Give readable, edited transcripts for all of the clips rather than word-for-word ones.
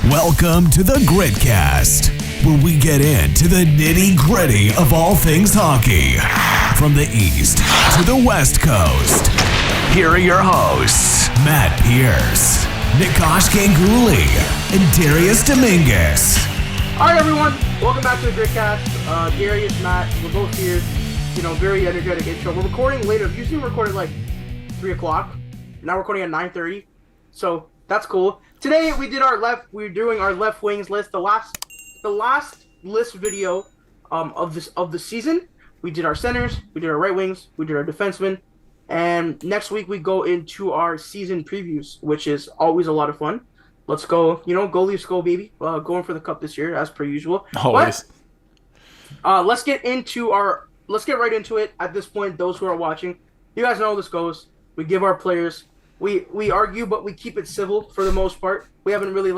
Welcome to the Gritcast, where we get into the nitty-gritty of all things hockey. From the East to the West Coast. Here are your hosts, Matt Pierce, Nikosh Ganguly, and Darius Dominguez. All right, everyone. Welcome back to the Gritcast. Darius, Matt, we're both here. Very energetic intro. We're recording later. Usually we record at like 3 o'clock. Now we're recording at 9:30. So that's cool. Today we're doing our left wings list. The last list video of the season. We did our centers, we did our right wings, we did our defensemen, and next week we go into our season previews, which is always a lot of fun. Let's go, go Leafs, go baby. Going for the cup this year as per usual. Always. But, let's get right into it. At this point, those who are watching, you guys know how this goes. We give our players. We argue, but we keep it civil for the most part. We haven't really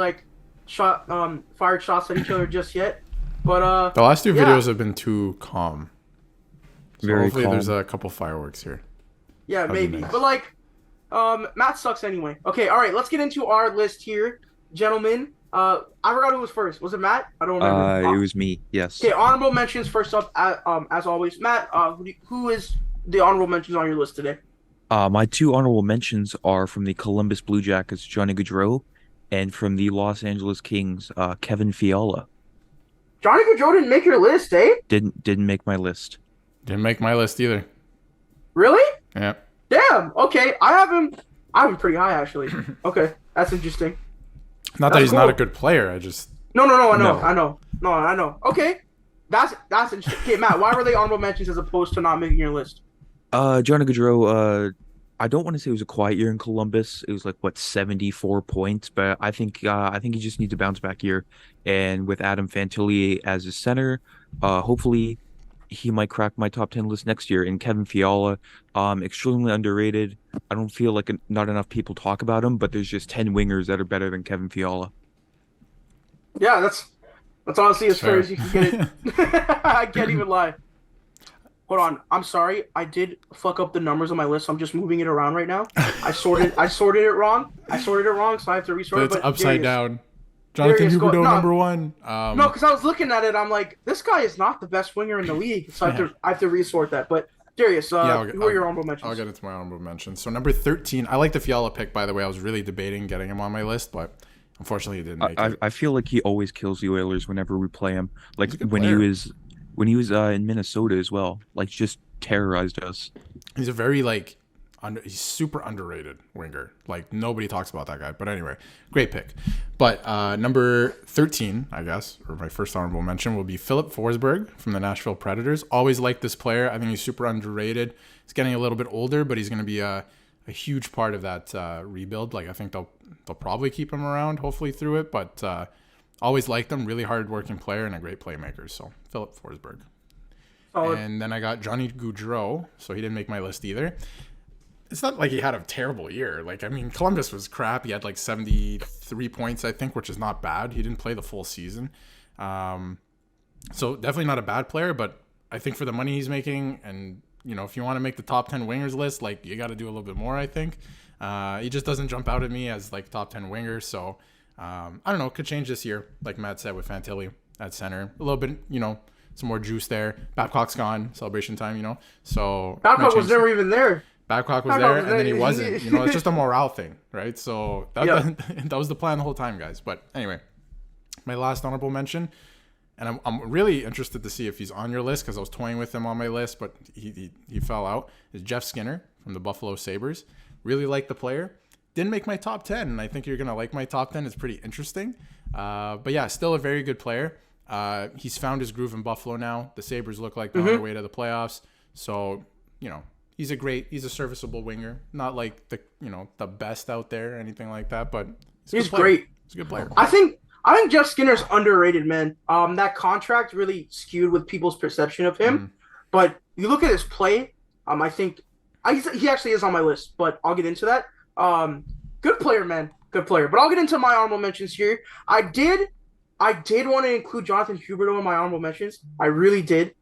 fired shots at each other just yet. But the last two videos have been too calm. So Very hopefully calm. there's a couple fireworks here. Yeah, That'd be maybe. nice. But Matt sucks anyway. Okay, all right, let's get into our list here, gentlemen. I forgot who was first. Was it Matt? I don't remember. It was me. Yes. Okay, honorable mentions first up. As always, Matt. Who is the honorable mentions on your list today? My two honorable mentions are from the Columbus Blue Jackets, Johnny Gaudreau, and from the Los Angeles Kings, Kevin Fiala. Johnny Gaudreau didn't make your list, eh? Didn't make my list. Didn't make my list either. Really? Yeah. Damn. Okay, I have him pretty high actually. Okay, that's interesting. Not that That's he's not a cool. good player. I just No. I No. know. Okay, that's interesting. Okay, Matt, why were they honorable mentions as opposed to not making your list? Johnny Gaudreau, I don't want to say it was a quiet year in Columbus. It was 74 points, but I think he just needs to bounce back here. And with Adam Fantilli as his center, hopefully he might crack my top 10 list next year. And Kevin Fiala, extremely underrated. I don't feel like not enough people talk about him, but there's just 10 wingers that are better than Kevin Fiala. Yeah, that's honestly as fair Sure. as you can get it. I can't even lie. Hold on, I'm sorry. I did fuck up the numbers on my list. So I'm just moving it around right now. I sorted it wrong. So I have to resort but it. it's But upside Darius, down. Jonathan Darius, go- Huberdeau, no. number one. No, because I was looking at it. I'm like, this guy is not the best winger in the league. So I have to resort that. But Darius, who are your honorable mentions? I'll get into my honorable mentions. So number 13, I like the Fiala pick, by the way. I was really debating getting him on my list, but unfortunately he didn't make it. I feel like he always kills the Oilers whenever we play him. Like He's a good when player. he was in Minnesota as well. Just terrorized us. He's a very he's super underrated winger. Nobody talks about that guy. But anyway, great pick. But number 13, I guess, or my first honorable mention will be Philip Forsberg from the Nashville Predators. Always liked this player. I think he's super underrated. He's getting a little bit older, but he's going to be a huge part of that rebuild. I think they'll probably keep him around, hopefully through it. But always liked him. Really hard-working player and a great playmaker. So Philip Forsberg. Solid. And then I got Johnny Gaudreau, so he didn't make my list either. It's not like he had a terrible year. Columbus was crap. He had 73 points, I think, which is not bad. He didn't play the full season. So definitely not a bad player, but I think for the money he's making and, if you want to make the top 10 wingers list, you got to do a little bit more, I think. He just doesn't jump out at me as top 10 winger. So, I don't know. Could change this year, like Matt said, with Fantilli at center. A little bit, some more juice there. Babcock's gone. Celebration time, So Babcock was never even there. Babcock was there, and then he wasn't. It's just a morale thing, right? So that was the plan the whole time, guys. But anyway, my last honorable mention, and I'm really interested to see if he's on your list because I was toying with him on my list, but he fell out, is Jeff Skinner from the Buffalo Sabres. Really like the player. Didn't make my top 10, and I think you're going to like my top 10. It's pretty interesting. But yeah, still a very good player. He's found his groove in Buffalo now. The Sabres look like they're on their way to the playoffs. So, he's a serviceable winger. Not the best out there or anything like that, but He's great. He's a good player. I think Jeff Skinner's underrated, man. That contract really skewed with people's perception of him. But you look at his play, I think he actually is on my list, but I'll get into that. Good player, man. Good player. But I'll get into my honorable mentions here. I did want to include Jonathan Huberdeau in my honorable mentions. I really did.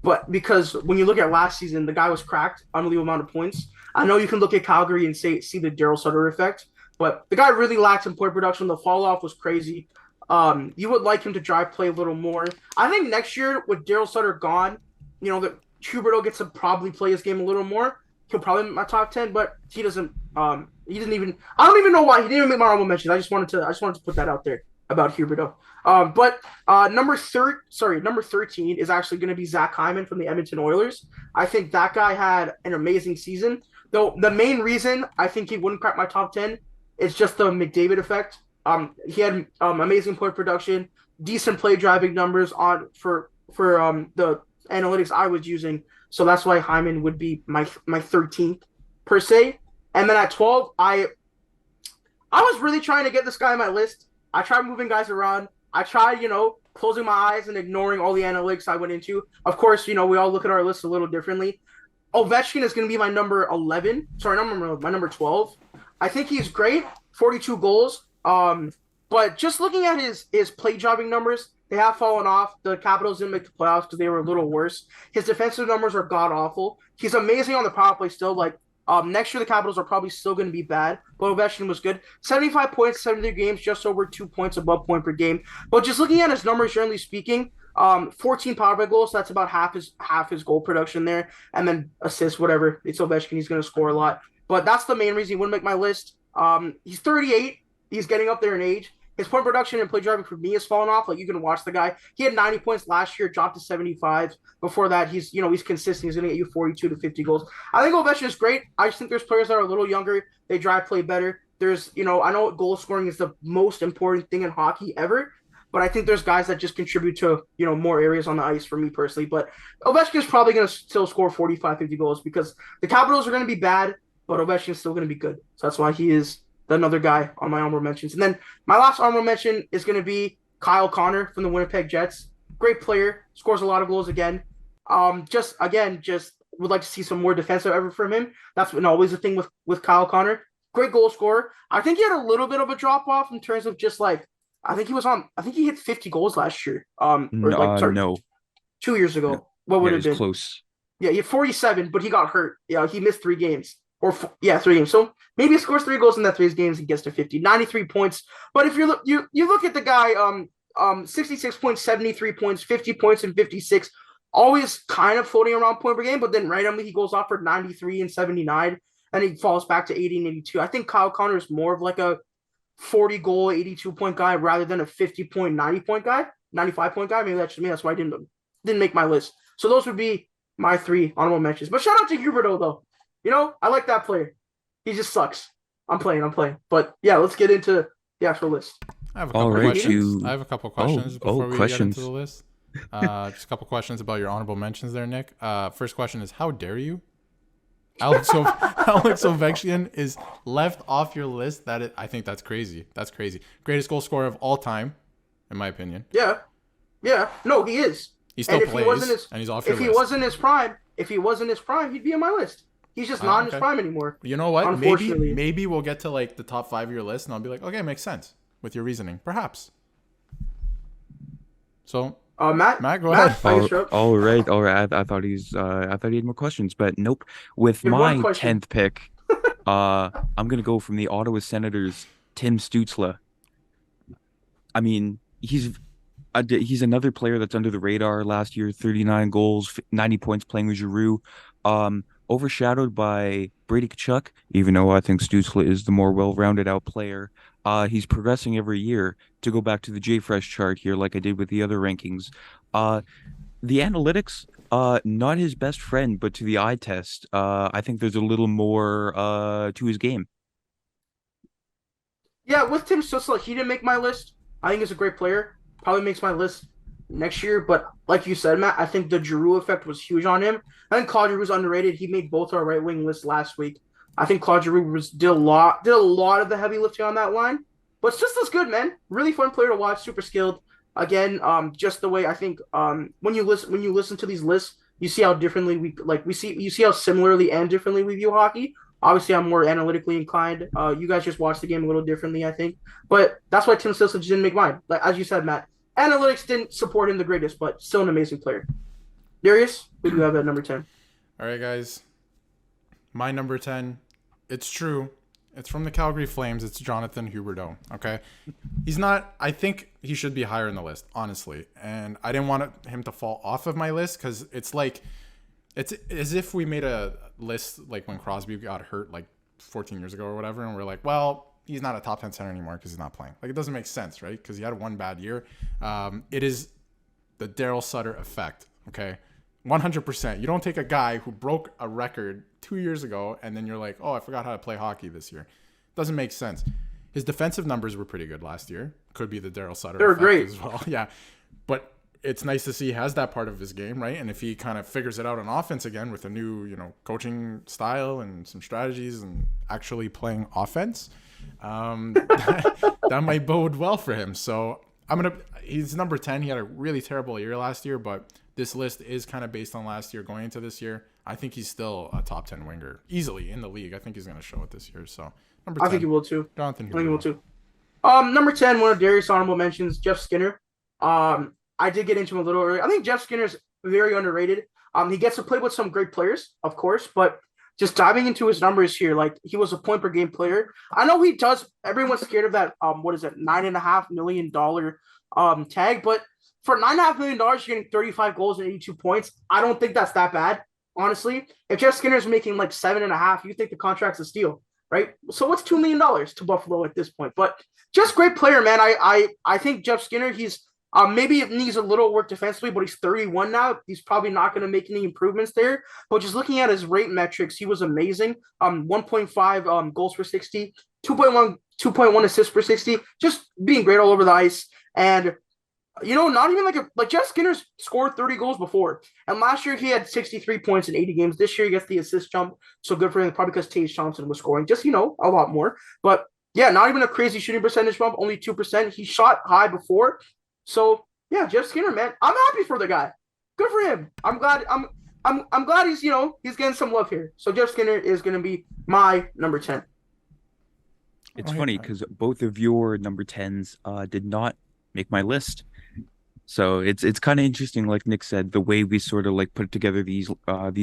But because when you look at last season, the guy was cracked, unbelievable amount of points. I know you can look at Calgary and see the Daryl Sutter effect, but the guy really lacked in point production. The fall off was crazy. You would like him to drive play a little more. I think next year with Daryl Sutter gone, that Huberto gets to probably play his game a little more. He'll probably make my top 10, but he doesn't. He doesn't even. I don't even know why he didn't even make my honorable mentions. I just wanted to put that out there about Huberto. But number 13 is actually going to be Zach Hyman from the Edmonton Oilers. I think that guy had an amazing season. Though the main reason I think he wouldn't crack my top 10 is just the McDavid effect. He had amazing point production, decent play driving numbers for the analytics I was using. So that's why Hyman would be my 13th per se. And then at 12, I was really trying to get this guy on my list. I tried moving guys around. I tried, closing my eyes and ignoring all the analytics I went into. Of course, we all look at our list a little differently. Ovechkin is going to be my number 11. Sorry, my number 12. I think he's great. 42 goals. But just looking at his play driving numbers, they have fallen off. The Capitals didn't make the playoffs because they were a little worse. His defensive numbers are god awful. He's amazing on the power play still. Next year the Capitals are probably still going to be bad, but Ovechkin was good. 75 points, 73 games, just over 2 points above point per game. But just looking at his numbers, generally speaking, 14 power play goals. That's about half his goal production there, and then assists, whatever. It's Ovechkin. He's going to score a lot. But that's the main reason he wouldn't make my list. He's 38. He's getting up there in age. His point production and play driving for me has fallen off. You can watch the guy. He had 90 points last year, dropped to 75. Before that, he's consistent. He's going to get you 42 to 50 goals. I think Ovechkin is great. I just think there's players that are a little younger. They drive play better. There's, I know goal scoring is the most important thing in hockey ever, but I think there's guys that just contribute to, more areas on the ice for me personally. But Ovechkin is probably going to still score 45, 50 goals because the Capitals are going to be bad, but Ovechkin is still going to be good. So that's why he is another guy on my honorable mentions. And then my last honorable mention is going to be Kyle Connor from the Winnipeg Jets. Great player, scores a lot of goals again. Just would like to see some more defensive effort from him. That's always the thing with Kyle Connor. Great goal scorer. I think he had a little bit of a drop off in terms of just I think he hit 50 goals last year. No. 2 years ago. No. What would it have been? Close. Yeah, he had 47, but he got hurt. Yeah, he missed 3 games. 3 games. So maybe he scores 3 goals in that 3 games and gets to 50. 93 points. But if you look at the guy, 66 points, 73 points, 50 points, and 56, always kind of floating around point per game, but then randomly he goes off for 93 and 79, and he falls back to 80 and 82. I think Kyle Connor is more of a 40-goal, 82-point guy rather than a 50-point, 90-point guy, 95-point guy. Maybe that's just me. That's why I didn't make my list. So those would be my 3 honorable mentions. But shout out to Huberto, though. I like that player. He just sucks. I'm playing. But yeah, let's get into the actual list. I have a couple questions before we get into the list. Just a couple questions about your honorable mentions there, Nick. First question is, how dare you? Alex Ovechkin is left off your list. I think that's crazy. That's crazy. Greatest goal scorer of all time, in my opinion. Yeah. No, he is. He still plays, and he's off your list. If he was in his prime, he'd be on my list. He's just not in his prime anymore. You know what? Maybe we'll get to the top 5 of your list, and I'll be like, okay, makes sense with your reasoning, perhaps. So, Matt, go ahead. All right. I thought he had more questions, but nope. With my 10th pick, I'm gonna go from the Ottawa Senators, Tim Stützle. I mean, he's another player that's under the radar. Last year, 39 goals, 90 points playing with Giroux. Overshadowed by Brady Tkachuk, even though I think Stützle is the more well-rounded out player. He's progressing every year. To go back to the JFresh chart here, like I did with the other rankings. The analytics, not his best friend, but to the eye test, I think there's a little more to his game. Yeah, with Tim Stützle, he didn't make my list. I think he's a great player. Probably makes my list next year, but like you said, Matt, I think the Giroux effect was huge on him. I think Claude Giroux's underrated. He made both our right wing lists last week. I think Claude Giroux did a lot of the heavy lifting on that line, but it's just as good, man. Really fun player to watch, super skilled. Again, just the way I think when you listen to these lists, you see how differently you see how similarly and differently we view hockey. Obviously, I'm more analytically inclined. You guys just watch the game a little differently, I think. But that's why Tim Stützle didn't make mine. As you said, Matt, analytics didn't support him the greatest, but still an amazing player. Darius, who do you have at number 10? All right, guys. My number 10, it's true. It's from the Calgary Flames. It's Jonathan Huberdeau. Okay, he's not. I think he should be higher in the list, honestly. And I didn't want him to fall off of my list because it's as if we made a list like when Crosby got hurt like 14 years ago or whatever, and we're like, well, he's not a top 10 center anymore because he's not playing. Like, it doesn't make sense, right? Because he had one bad year. It is the Daryl Sutter effect. Okay. 100%. You don't take a guy who broke a record 2 years ago and then you're like, oh, I forgot how to play hockey this year. Doesn't make sense. His defensive numbers were pretty good last year. Could be the Daryl Sutter effect great as well. Yeah. But it's nice to see he has that part of his game, right? And if he kind of figures it out on offense again with a new, coaching style and some strategies and actually playing offense, that might bode well for him. So he's number 10. He had a really terrible year last year, but this list is kind of based on last year going into this year. I think he's still a top 10 winger easily in the league. I think he's going to show it this year. So number 10. I think he will too. Jonathan I think he will too. Number 10, one of Darius' honorable mentions, Jeff Skinner. I did get into him a little earlier. I think Jeff Skinner's very underrated. He gets to play with some great players, of course, but just diving into his numbers here, like he was a point per game player. I know he does. Everyone's scared of that. $9.5 million tag, but for $9.5 million, you're getting 35 goals and 82 points. I don't think that's that bad, honestly. If Jeff Skinner's making like 7.5, you think the contract's a steal, right? So what's $2 million to Buffalo at this point? But just great player, man. I think Jeff Skinner, he's maybe it needs a little work defensively, but he's 31 now. He's probably not going to make any improvements there. But just looking at his rate metrics, he was amazing. 1.5 goals per 60, 2.1 assists per 60, just being great all over the ice. And not even like Jeff Skinner's scored 30 goals before. And last year he had 63 points in 80 games. This year he gets the assist jump. So good for him, probably because Tage Thompson was scoring just, a lot more. But yeah, not even a crazy shooting percentage bump, only 2%. He shot high before. So yeah, Jeff Skinner, man, I'm happy for the guy. Good for him. I'm glad he's he's getting some love here. So Jeff Skinner is going to be my number 10. It's funny because both of your number 10s did not make my list. So it's kind of interesting, like Nick said, the way we sort of like put together these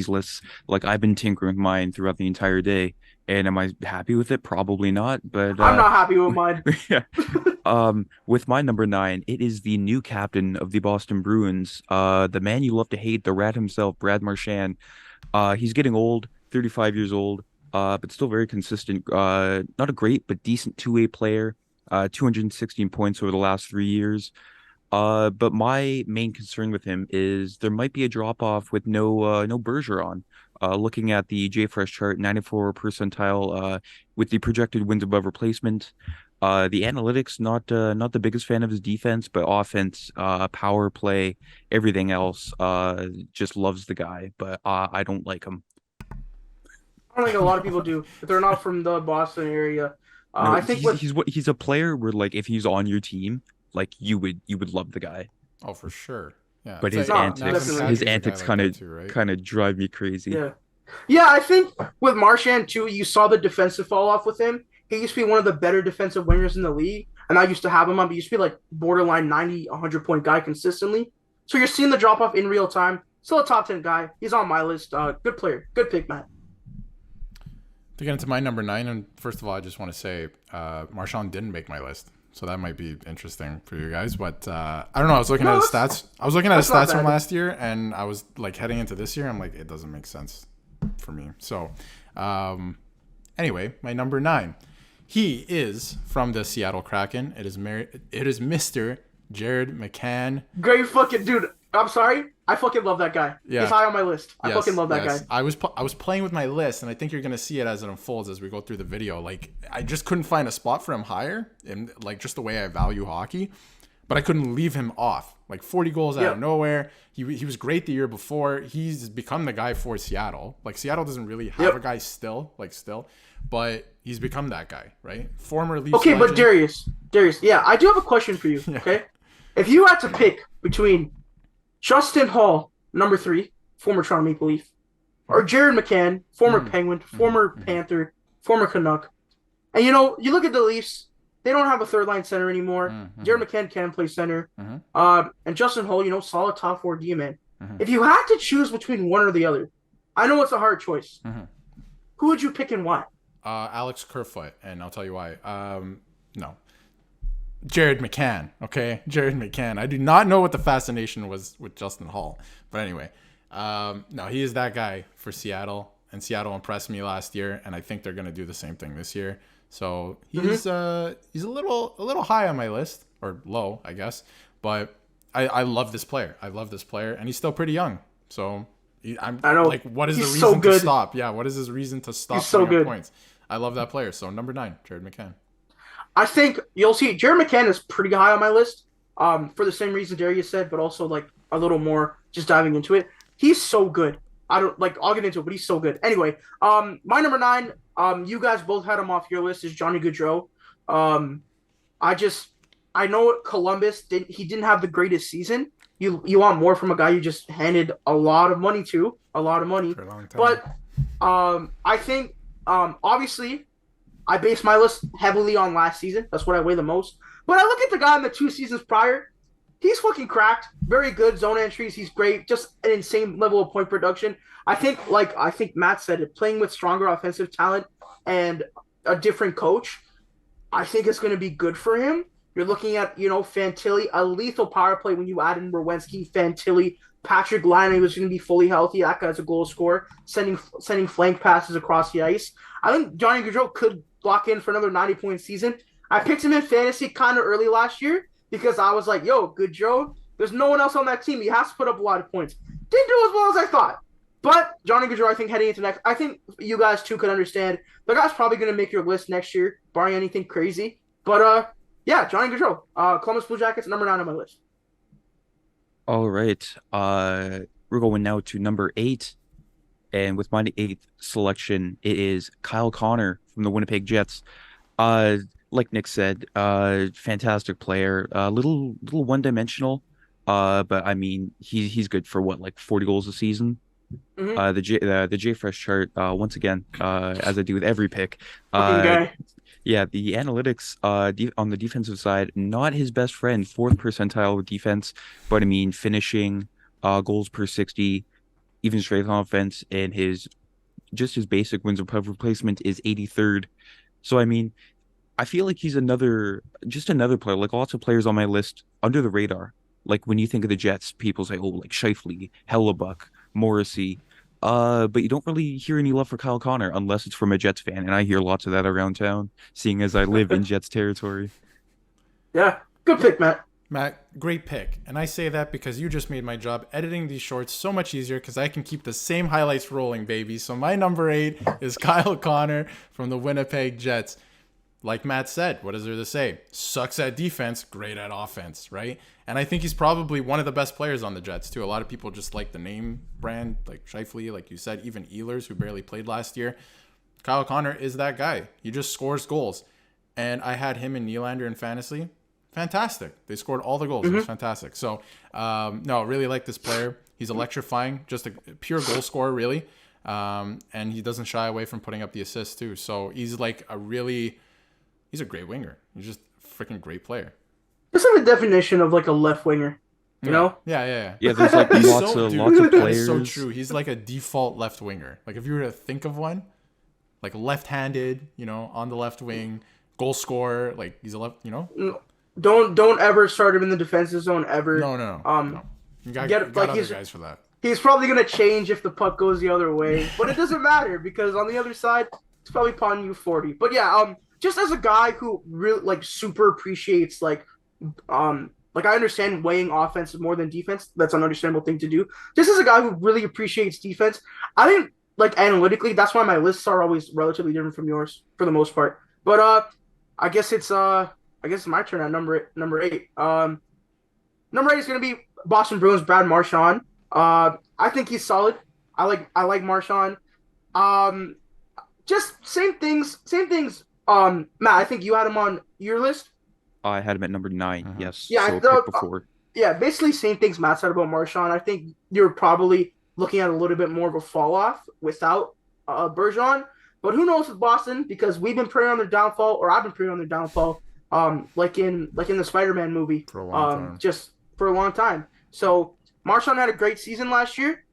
lists. Like I've been tinkering with mine throughout the entire day, and am I happy with it? Probably not. But I'm not happy with mine. Yeah. With my number 9, it is the new captain of the Boston Bruins, the man you love to hate, the rat himself, Brad Marchand. He's getting old, 35 years old, but still very consistent. Not a great, but decent two-way player. 216 points over the last 3 years. But my main concern with him is there might be a drop off with no Bergeron. Looking at the JFresh chart, 94 percentile with the projected wins above replacement. The analytics, not the biggest fan of his defense, but offense, power play, everything else, just loves the guy. But I don't like him. I don't think a lot of people do, but they're not from the Boston area. No, I think he's a player where, like, if he's on your team, like you would love the guy. Oh, for sure. Yeah. But his antics kind of drive me crazy. Yeah, I think with Marchand too, you saw the defensive fall off with him. He used to be one of the better defensive wingers in the league, and I used to have him on. But he used to be like borderline 90, 100 point guy consistently. So you're seeing the drop off in real time. Still a top 10 guy. He's on my list. Good player. Good pick, Matt. To get into my number 9, and first of all, I just want to say Marchand didn't make my list. So that might be interesting for you guys. But I don't know. I was looking at his stats. I was looking at his stats from last year, and I was like heading into this year. I'm like, it doesn't make sense for me. So anyway, my number 9. He is from the Seattle Kraken. It is Mr. Jared McCann. Great fucking dude. I'm sorry. I fucking love that guy. Yeah. He's high on my list. I fucking love that guy. I was playing with my list, and I think you're gonna see it as it unfolds as we go through the video. Like, I just couldn't find a spot for him higher, and like just the way I value hockey, but I couldn't leave him off. Like 40 goals out of nowhere. He was great the year before. He's become the guy for Seattle. Like Seattle doesn't really have a guy still, but he's become that guy, right? Former Leafs. Okay, legend. But Darius, yeah, I do have a question for you. Okay, if you had to pick between Justin Hall, number 3, former Toronto Maple Leaf, or Jared McCann, former Penguin, former Panther, former Canuck, and you look at the Leafs, they don't have a third line center anymore. Jared McCann can play center, and Justin Hall, solid top 4 D man. If you had to choose between one or the other, I know it's a hard choice. Who would you pick and why? Alex Kerfoot, and I'll tell you why. No. Jared McCann, okay? Jared McCann. I do not know what the fascination was with Justin Hall. But anyway, no, he is that guy for Seattle. And Seattle impressed me last year, and I think they're going to do the same thing this year. So he's a little high on my list, or low, I guess. But I love this player. And he's still pretty young. So I know. Like, what is the reason to stop? Yeah, what is his reason to stop? He's so good. Points? I love that player. So number 9, Jared McCann. I think you'll see Jared McCann is pretty high on my list. For the same reason Darius said, but also like a little more just diving into it. He's so good. I'll get into it, but he's so good. Anyway, my number 9, you guys both had him off your list, is Johnny Gaudreau. I know Columbus didn't have the greatest season. You want more from a guy you just handed a lot of money to, for a long time. But I think obviously I base my list heavily on last season. That's what I weigh the most. But I look at the guy in the 2 seasons prior. He's fucking cracked. Very good zone entries. He's great. Just an insane level of point production. I think Matt said it, playing with stronger offensive talent and a different coach, I think it's going to be good for him. You're looking at, Fantilli, a lethal power play when you add in Werenski, Fantilli, Patrick Laine was going to be fully healthy. That guy's a goal scorer, sending flank passes across the ice. I think Johnny Gaudreau could lock in for another 90-point season. I picked him in fantasy kind of early last year because I was like, yo, Gaudreau, there's no one else on that team. He has to put up a lot of points. Didn't do as well as I thought. But Johnny Gaudreau, I think heading into next, I think you guys too could understand. The guy's probably going to make your list next year, barring anything crazy. But yeah, Johnny Gaudreau, Columbus Blue Jackets, number 9 on my list. All right. We're going now to number 8. And with my 8th selection, it is Kyle Connor from the Winnipeg Jets. Like Nick said, fantastic player. Little one-dimensional. But I mean, he's good for what, like 40 goals a season? Mm-hmm. The JFresh chart, once again, as I do with every pick. Yeah, the analytics on the defensive side, not his best friend. 4th percentile with defense, but I mean finishing, goals per 60, even strength on offense, and his basic wins above replacement is 83rd. So I mean, I feel like he's another player, like lots of players on my list, under the radar. Like when you think of the Jets, people say, oh, like Scheifele, Hellebuck, Morrissey. But you don't really hear any love for Kyle Connor unless it's from a Jets fan, and I hear lots of that around town, seeing as I live in Jets territory. Yeah, good pick, Matt. Matt, great pick. And I say that because you just made my job editing these shorts so much easier because I can keep the same highlights rolling, baby. So my number 8 is Kyle Connor from the Winnipeg Jets. Like Matt said, what is there to say? Sucks at defense, great at offense, right? And I think he's probably one of the best players on the Jets, too. A lot of people just like the name brand, like Scheifele, like you said, even Ehlers, who barely played last year. Kyle Connor is that guy. He just scores goals. And I had him and Nylander in fantasy. Fantastic. They scored all the goals. Mm-hmm. It was fantastic. So, no, really like this player. He's electrifying, just a pure goal scorer, really. And he doesn't shy away from putting up the assists, too. So he's like he's a great winger. He's just a freaking great player. It's like the definition of like a left winger, you know? Yeah. Yeah, there's like lots of players. That's so true. He's like a default left winger. Like if you were to think of one, like left-handed, on the left wing, goal scorer, like he's a left, Don't ever start him in the defensive zone ever. No. You got other guys for that. He's probably gonna change if the puck goes the other way, but it doesn't matter because on the other side, it's probably pawn you 40. But yeah, just as a guy who really like super appreciates like I understand weighing offense more than defense. That's an understandable thing to do. Just as a guy who really appreciates defense, I think like analytically, that's why my lists are always relatively different from yours for the most part. But I guess it's my turn at number 8. Number 8 is gonna be Boston Bruins Brad Marchand. I think he's solid. I like Marchand. Just same things. Matt, I think you had him on your list. I had him at number 9. Yes. Yeah, so pick before. Yeah, basically same things Matt said about Marchand. I think you're probably looking at a little bit more of a fall off without Bergeron. But who knows with Boston, because we've been preying on their downfall, or I've been preying on their downfall, like in the Spider-Man movie, for a long time. Just for a long time. So Marchand had a great season last year.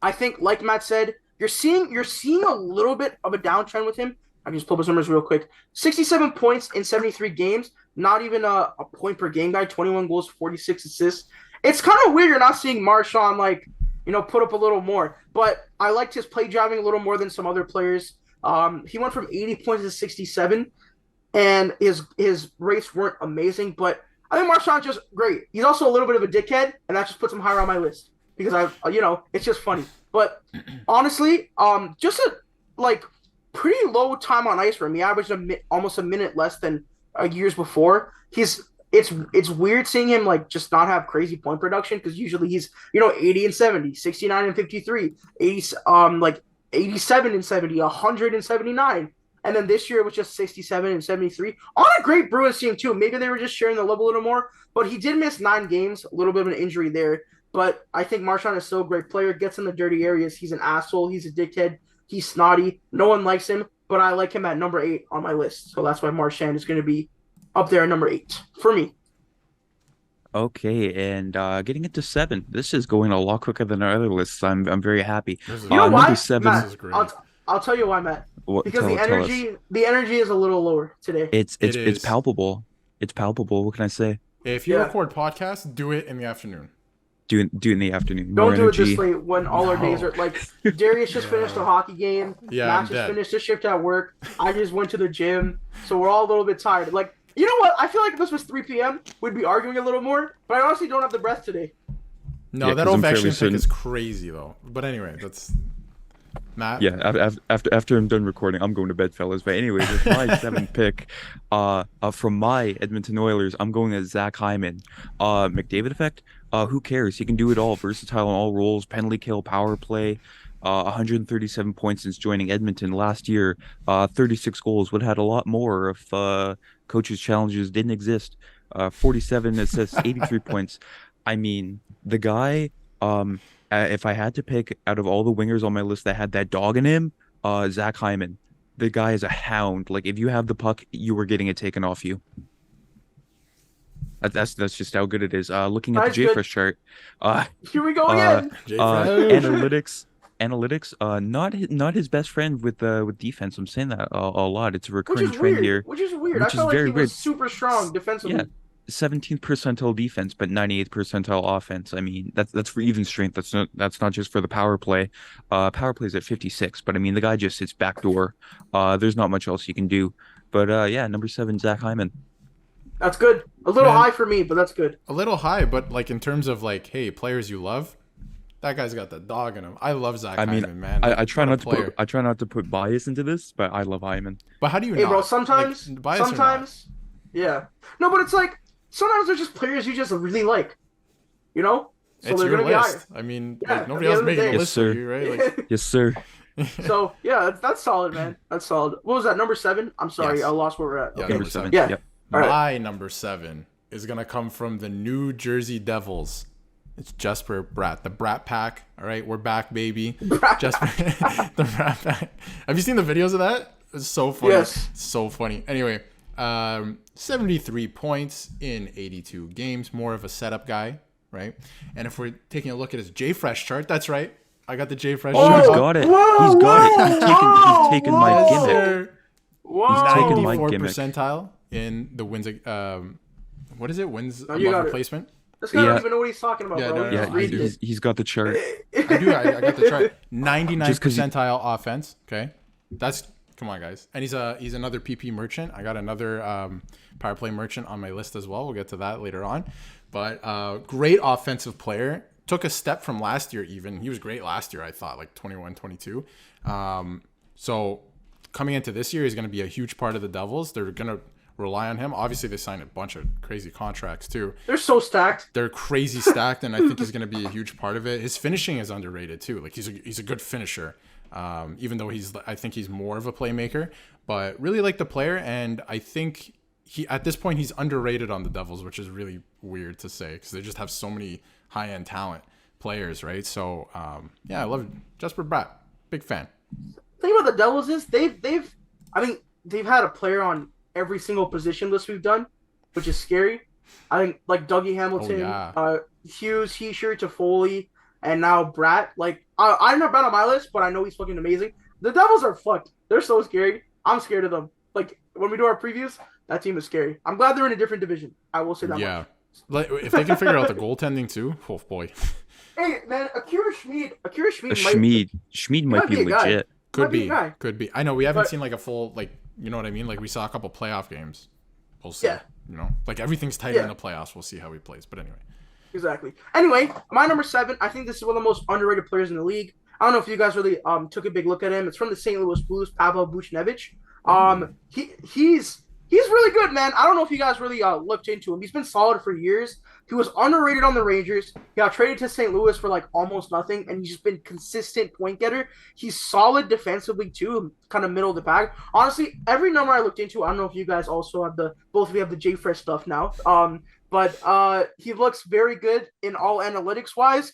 I think, like Matt said, you're seeing a little bit of a downtrend with him. I can just pull up his numbers real quick. 67 points in 73 games. Not even a point per game guy. 21 goals, 46 assists. It's kind of weird you're not seeing Marchand put up a little more. But I liked his play driving a little more than some other players. He went from 80 points to 67, and his rates weren't amazing. But I think Marchand's just great. He's also a little bit of a dickhead, and that just puts him higher on my list because it's just funny. But honestly, just a pretty low time on ice for him. He averaged almost a minute less than years before. It's weird seeing him just not have crazy point production because usually he's 80 and 70, 69 and 53, 80 87 and 70, 179. And then this year it was just 67 and 73 on a great Bruins team too. Maybe they were just sharing the love a little more, but he did miss 9 games, a little bit of an injury there. But I think Marchand is still a great player, gets in the dirty areas. He's an asshole. He's a dickhead. He's snotty. No one likes him, but I like him at number 8 on my list. So that's why Marchand is going to be up there at number 8 for me. Okay, and getting into 7. This is going a lot quicker than our other lists. I'm very happy. You know why? Number 7. Matt, I'll tell you why, Matt. Because the energy is a little lower today. It's palpable. It's palpable. What can I say? If you record podcasts, do it in the afternoon. Do it in the afternoon. Don't do it this late when all our days are Darius just finished a hockey game. Yeah, Matt just finished a shift at work. I just went to the gym, so we're all a little bit tired. You know what? I feel like if this was 3 p.m., we'd be arguing a little more. But I honestly don't have the breath today. No, that ovation pick is crazy though. But anyway, that's Matt. Yeah, after I'm done recording, I'm going to bed, fellas. But anyway, with my 7th pick, from my Edmonton Oilers, I'm going as Zach Hyman. McDavid effect. Who cares? He can do it all. Versatile on all roles. Penalty kill, power play. 137 points since joining Edmonton last year. 36 goals. Would have had a lot more if coaches' challenges didn't exist. 47 assists, 83 points. I mean, the guy. If I had to pick out of all the wingers on my list that had that dog in him, Zach Hyman. The guy is a hound. If you have the puck, you were getting it taken off you. That's just how good it is. Looking at the JFresh chart. Here we go again. Analytics. Not his best friend with defense. I'm saying that a lot. It's a recurring trend here. Which is weird. I felt like he was super strong defensively. Yeah. 17th percentile defense, but 98th percentile offense. I mean, that's for even strength. That's not just for the power play. Power play's at 56, but I mean, the guy just sits backdoor. There's not much else you can do. But number 7, Zach Hyman. That's good. A little high for me, but that's good. A little high, but in terms of hey, players you love, that guy's got the dog in him. I love Zach Hyman, man. I try not to put bias into this, but I love Hyman. But how do you? Hey, bro. Sometimes, yeah. No, but it's sometimes they're just players you just really like, So it's they're your gonna list. be higher. I mean, nobody else making a list for you, right? Yes, sir. So yeah, that's solid, man. That's solid. What was that? Number 7? I'm sorry, Yes. I lost where we're at. Yeah, Okay. Number 7. Yeah. Yep. All right. My number 7 is gonna come from the New Jersey Devils. It's Jesper Bratt, the Brat Pack. All right, we're back, baby. Jesper, the Brat Pack. Have you seen the videos of that? It's so funny. Yes. So funny. Anyway, 73 points in 82 games. More of a setup guy, right? And if we're taking a look at his JFresh chart, that's right. I got the JFresh chart. He's got it. He's got it. He's taken my gimmick. Whoa. He's taken my 94th gimmick. percentile in the wins. What is it? Wins above you got it. replacement. This guy don't even know what he's talking about, Yeah, bro. no, He no, just no, I read do. it. He's got the chart. I got the chart. 99th Just 'cause percentile offense. Okay, that's come on, guys. And he's another PP merchant. I got another power play merchant on my list as well. We'll get to that later on. But great offensive player. Took a step from last year. Even he was great last year. I thought 21, 22. So coming into this year, he's going to be a huge part of the Devils. They're going to rely on him. Obviously, they signed a bunch of crazy contracts too. They're so stacked. They're crazy stacked, and I think he's going to be a huge part of it. His finishing is underrated too. He's a good finisher, even though I think he's more of a playmaker. But really like the player, and I think at this point he's underrated on the Devils, which is really weird to say because they just have so many high end talent players, right? So I love Jesper Bratt, big fan. The thing about the Devils is they've had a player on every single position list we've done, which is scary. I think Dougie Hamilton, Hughes, Heischer, Toffoli, and now Brat. Like I'm not Brat on my list, but I know he's fucking amazing. The Devils are fucked. They're so scary. I'm scared of them. Like when we do our previews, that team is scary. I'm glad they're in a different division. I will say that. Yeah, like if they can figure out the goaltending too, oh boy. Hey man, Akira Schmid Schmid might be legit. Could be. I know we haven't seen like a full, like, you know what I mean? Like we saw a couple playoff games. We'll see. Yeah. You know, like everything's tight in the playoffs. We'll see how he plays. But anyway. Exactly. Anyway, my number 7. I think this is one of the most underrated players in the league. I don't know if you guys really took a big look at him. It's from the St. Louis Blues, Pavel Buchnevich. He's really good, man. I don't know if you guys really looked into him. He's been solid for years. He was underrated on the Rangers. He got traded to St. Louis for like almost nothing, and he's just been consistent point getter. He's solid defensively too, kind of middle of the pack. Honestly, every number I looked into, I don't know if you guys also have both of you have the JFresh stuff now. But he looks very good in all analytics wise.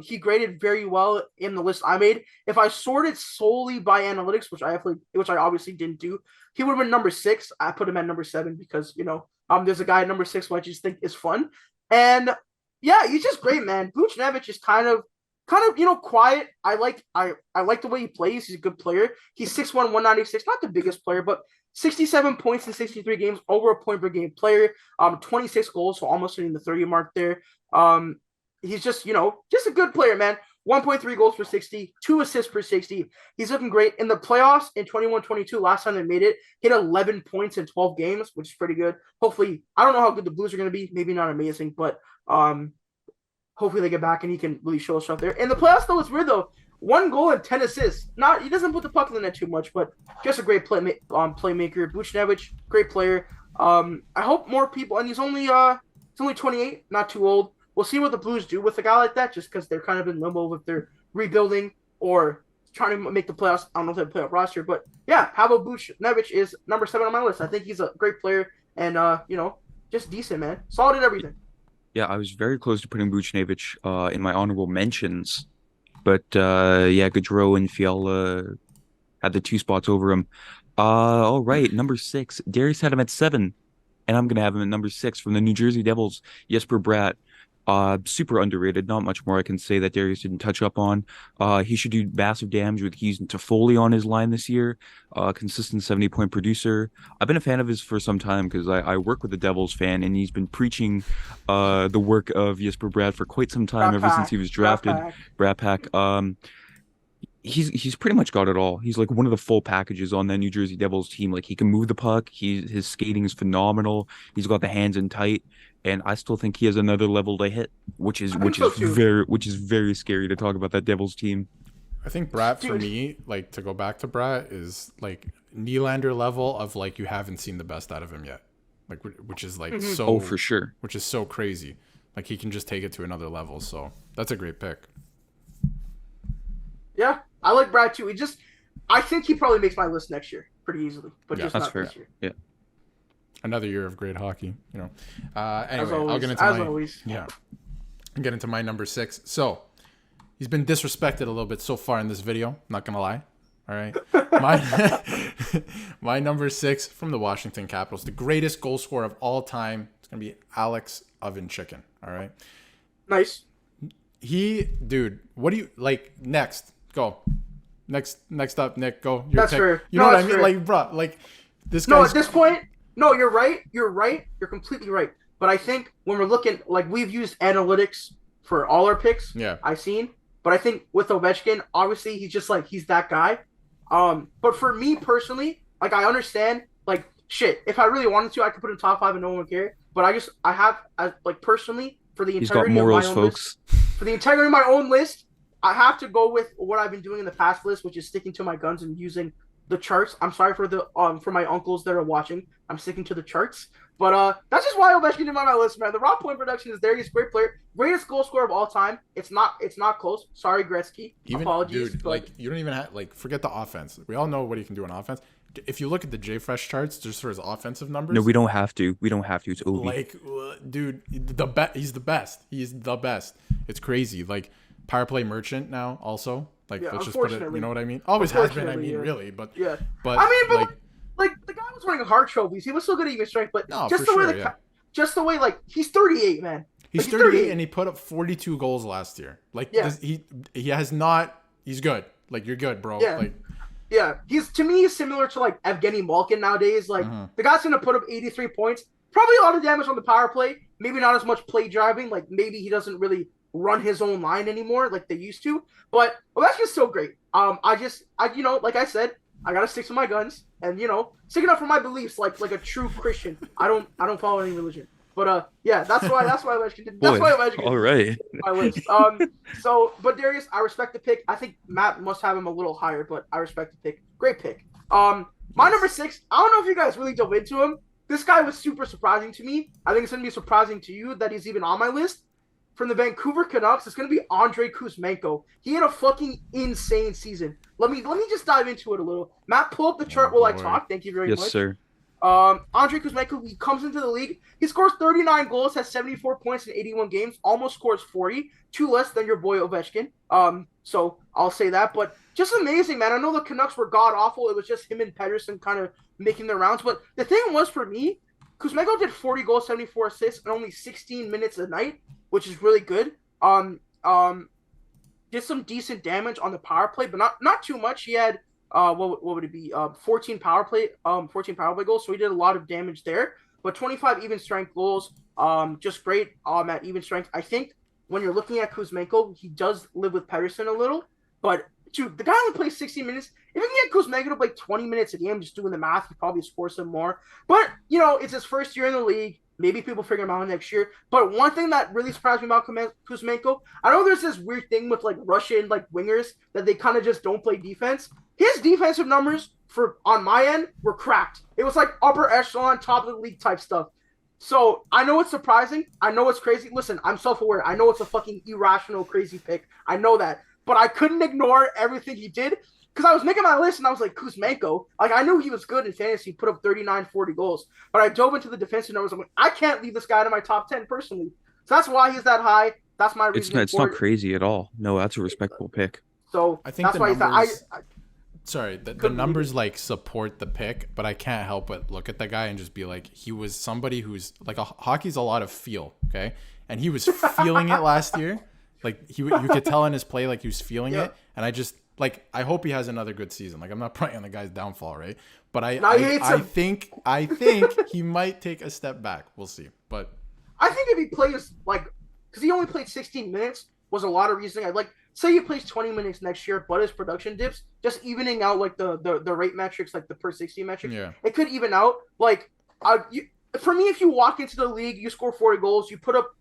He graded very well in the list I made. If I sorted solely by analytics, which I obviously didn't do, he would have been number 6. I put him at number 7 because, you know, there's a guy at number 6 who I just think is fun. And yeah, he's just great, man. Buchnevich is kind of, you know, quiet. I like the way he plays. He's a good player. He's 6'1", 196, not the biggest player, but 67 points in 63 games, over a point per game player. 26 goals, so almost hitting the 30 mark there. He's just, you know, just a good player, man. 1.3 goals per 60, 2 assists per 60. He's looking great. In the playoffs in 21-22, last time they made it, hit 11 points in 12 games, which is pretty good. Hopefully, I don't know how good the Blues are going to be. Maybe not amazing, but hopefully they get back and he can really show us stuff there. In the playoffs, though, it's weird, though. 1 goal and 10 assists. He doesn't put the puck in the net too much, but just a great playmaker. Buchnevich, great player. I hope more people, and he's only 28, not too old. We'll see what the Blues do with a guy like that, just because they're kind of in limbo if they're rebuilding or trying to make the playoffs. I don't know if they have a playoff roster, but yeah, Pavel Buchnevich is number 7 on my list. I think he's a great player and, you know, just decent, man. Solid at everything. Yeah, I was very close to putting Buchnevich in my honorable mentions, but yeah, Gaudreau and Fiala had the 2 spots over him. All right, number 6. Darius had him at 7, and I'm gonna have him at number 6 from the New Jersey Devils. Jesper Bratt. Super underrated. Not much more I can say that Darius didn't touch up on. He should do massive damage with Hughes and Toffoli on his line this year. Consistent 70-point producer. I've been a fan of his for some time because I work with a Devils fan, and he's been preaching the work of Jesper Bratt for quite some time, ever since he was drafted. Brat Pack. He's pretty much got it all. He's like one of the full packages on that New Jersey Devils team. Like he can move the puck. His skating is phenomenal. He's got the hands in tight. And I still think he has another level to hit, which is very scary to talk about that Devils team. I think Bratt, for me, like to go back to Bratt, is like Nylander level of like you haven't seen the best out of him yet, like which is like so for sure, which is so crazy. Like he can just take it to another level. So that's a great pick. Yeah, I like Bratt too. I think he probably makes my list next year pretty easily, but just not fair. This year. Yeah. Another year of great hockey, you know. Anyway, I'll get into get into my number 6. So he's been disrespected a little bit so far in this video. Not gonna lie. All right, my number 6 from the Washington Capitals, the greatest goal scorer of all time. It's gonna be Alex Ovechkin. All right. Nice. Dude. What do you like? Next, go. Next up, Nick. Go. That's fair. You know what I mean? Fair. Like, bro, like this guy. No, at this point. No, you're right. You're completely right. But I think when we're looking, like we've used analytics for all our picks. Yeah. I've seen. But I think with Ovechkin, obviously he's just like he's that guy. But for me personally, like I understand, like shit. If I really wanted to, I could put him top 5 and no one would care. But I have like personally for the integrity of my own list, for the integrity of my own list, I have to go with what I've been doing in the past list, which is sticking to my guns and using the charts. I'm sorry for for my uncles that are watching. I'm sticking to the charts. But that's just why Ovechkin didn't on my list, man. The raw point production is there. He's a great player. Greatest goal scorer of all time. It's not close. Sorry, Gretzky. Apologies. Dude, like you don't even have forget the offense. We all know what he can do on offense. If you look at the JFresh charts just for his offensive numbers. No, we don't have to. It's Ovi. Like dude, he's the best. He's the best. It's crazy. Like power play merchant now also. Like let's just put it, you know what I mean? Always has been, really, but yeah. But I mean, like the guy was winning hard trophies. He was still good at even strength, but just the way like he's 38, man. He's 38 and he put up 42 goals last year. Like he has not. He's good. Like you're good, bro. Yeah. Like He's to me similar to like Evgeny Malkin nowadays. Like the guy's gonna put up 83 points, probably a lot of damage on the power play. Maybe not as much play driving. Like maybe he doesn't really run his own line anymore like they used to. But that's just so great. I like I said, I gotta stick to my guns and sticking up for my beliefs like a true Christian. I don't follow any religion. But that's why Ovechkin. That's why Ovechkin. All right. My list. But Darius, I respect the pick. I think Matt must have him a little higher, but I respect the pick. Great pick. My number 6. I don't know if you guys really dove into him. This guy was super surprising to me. I think it's gonna be surprising to you that he's even on my list. From the Vancouver Canucks, it's gonna be Andrei Kuzmenko. He had a fucking insane season. Let me just dive into it a little. Matt, pull up the chart while I talk. Thank you very much. Yes, sir. Andrei Kuzmenko, he comes into the league. He scores 39 goals, has 74 points in 81 games, almost scores 40, 2 less than your boy Ovechkin. So I'll say that. But just amazing, man. I know the Canucks were god-awful. It was just him and Pedersen kind of making their rounds. But the thing was, for me, Kuzmenko did 40 goals, 74 assists, and only 16 minutes a night, which is really good. Did some decent damage on the power play, but not too much. He had what would it be? 14 power play goals. So he did a lot of damage there. But 25 even strength goals, just great at even strength. I think when you're looking at Kuzmenko, he does live with Pedersen a little. But dude, the guy only plays 60 minutes. If you can get Kuzmenko to play 20 minutes a game, just doing the math, he probably scores some more. But it's his first year in the league. Maybe people figure him out next year. But one thing that really surprised me about Kuzmenko, I know there's this weird thing with like Russian like wingers that they kind of just don't play defense. His defensive numbers on my end were cracked. It was like upper echelon, top of the league type stuff. So I know it's surprising. I know it's crazy. Listen, I'm self-aware. I know it's a fucking irrational, crazy pick. I know that. But I couldn't ignore everything he did because I was making my list and I was like, Kuzmenko. Like, I knew he was good in fantasy, put up 39, 40 goals. But I dove into the defensive numbers. I'm like, I can't leave this guy out of my top 10 personally. So that's why he's that high. That's my reason. It's not crazy at all. No, that's a respectable pick. So I think that's why numbers, he's that. Sorry, the numbers like support the pick, but I can't help but look at the guy and just be like, he was somebody who's like hockey's a lot of feel, okay? And he was feeling it last year. Like you could tell in his play, like he was feeling it. And I just I hope he has another good season. Like I'm not praying on the guy's downfall, right? But I think he might take a step back. We'll see. But I think if he plays because he only played 16 minutes was a lot of reasoning. I'd say he plays 20 minutes next year, but his production dips, just evening out like the rate metrics, like the per 60 metrics. Yeah. It could even out. For me, if you walk into the league, you score 40 goals, you put up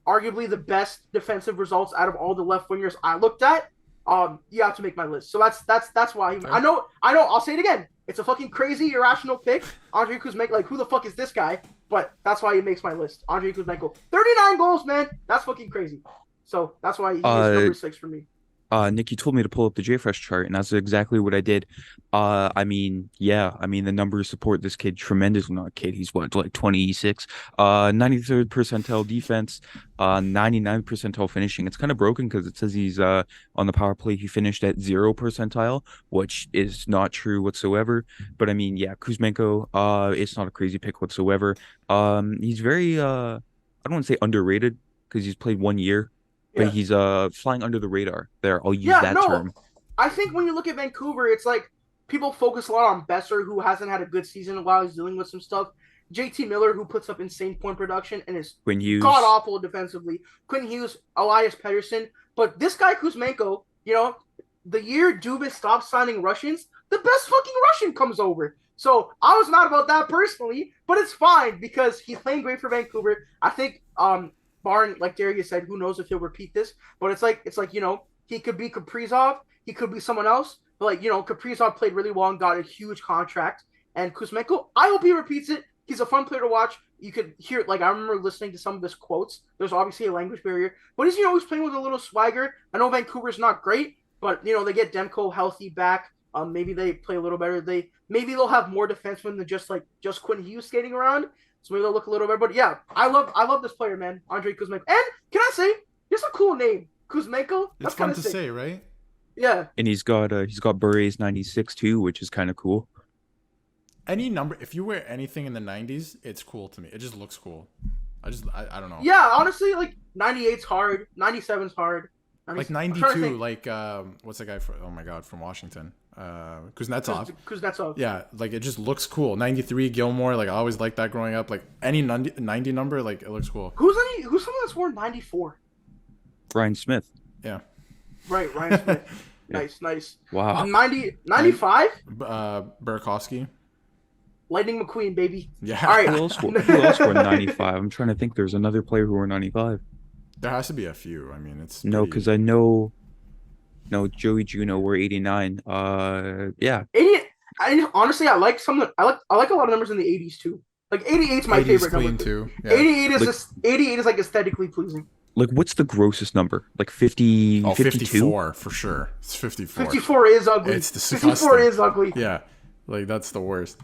arguably the best defensive results out of all the left wingers I looked at. You have to make my list. So that's why I know. I'll say it again. It's a fucking crazy, irrational pick. Andrei Kuzmenko, who the fuck is this guy? But that's why he makes my list. Andrei Kuzmenko, 39 goals, man. That's fucking crazy. So that's why he's number 6 for me. Nick, you told me to pull up the JFresh chart, and that's exactly what I did. The numbers support this kid tremendously. Not kid, he's 26. 93rd percentile defense, 99th percentile finishing. It's kind of broken because it says he's on the power play. He finished at 0 percentile, which is not true whatsoever. But Kuzmenko, it's not a crazy pick whatsoever. He's very, I don't want to say underrated because he's played 1 year. But he's flying under the radar there. I'll use that term. I think when you look at Vancouver, it's like people focus a lot on Besser, who hasn't had a good season while he's dealing with some stuff. JT Miller, who puts up insane point production and is god-awful defensively. Quinn Hughes, Elias Pettersson. But this guy, Kuzmenko, the year Dubas stopped signing Russians, the best fucking Russian comes over. So I was not about that personally, but it's fine because he's playing great for Vancouver. I think Barn, like Darius said, who knows if he'll repeat this, but it's like he could be Kaprizov, he could be someone else, but Kaprizov played really well and got a huge contract, and Kuzmenko, I hope he repeats it. He's a fun player to watch. You could hear I remember listening to some of his quotes. There's obviously a language barrier, but he's playing with a little swagger. I know Vancouver's not great, but they get Demko healthy back. Maybe they play a little better. Maybe they'll have more defensemen than just Quinn Hughes skating around. So maybe they'll look a little better. But yeah, I love this player, man. Andrei Kuzmenko. And can I say, it's a cool name. Kuzmenko. That's fun to say, right? Yeah. And he's got Bure's 96 too, which is kind of cool. Any number, if you wear anything in the 90s, it's cool to me. It just looks cool. I don't know. Yeah, honestly, like 98's hard, 97's hard. Like 92, like what's the guy from? Oh my God, from Washington, Kuznetsov. Kuznetsov. Yeah, like it just looks cool. 93 Gilmore, like I always liked that growing up. Like any 90 number, like it looks cool. Who's someone that's worn 94? Ryan Smith. Yeah. Right, Ryan Smith. Nice. Wow. 95? Burakovsky. Lightning McQueen, baby. Yeah. All right. Who else wore 95? I'm trying to think. There's another player who wore 95. There has to be a few. I mean, it's No, because I know. No, Joey Juno wore 89. Yeah. 80. Honestly, I like a lot of numbers in the 80s too. Like 88's my favorite clean number too. Yeah. 88 is like aesthetically pleasing. Like, what's the grossest number? Like 50, Oh, 52? 54 for sure. It's 54. 54 is ugly. It's disgusting. 54 is ugly. Yeah, like that's the worst.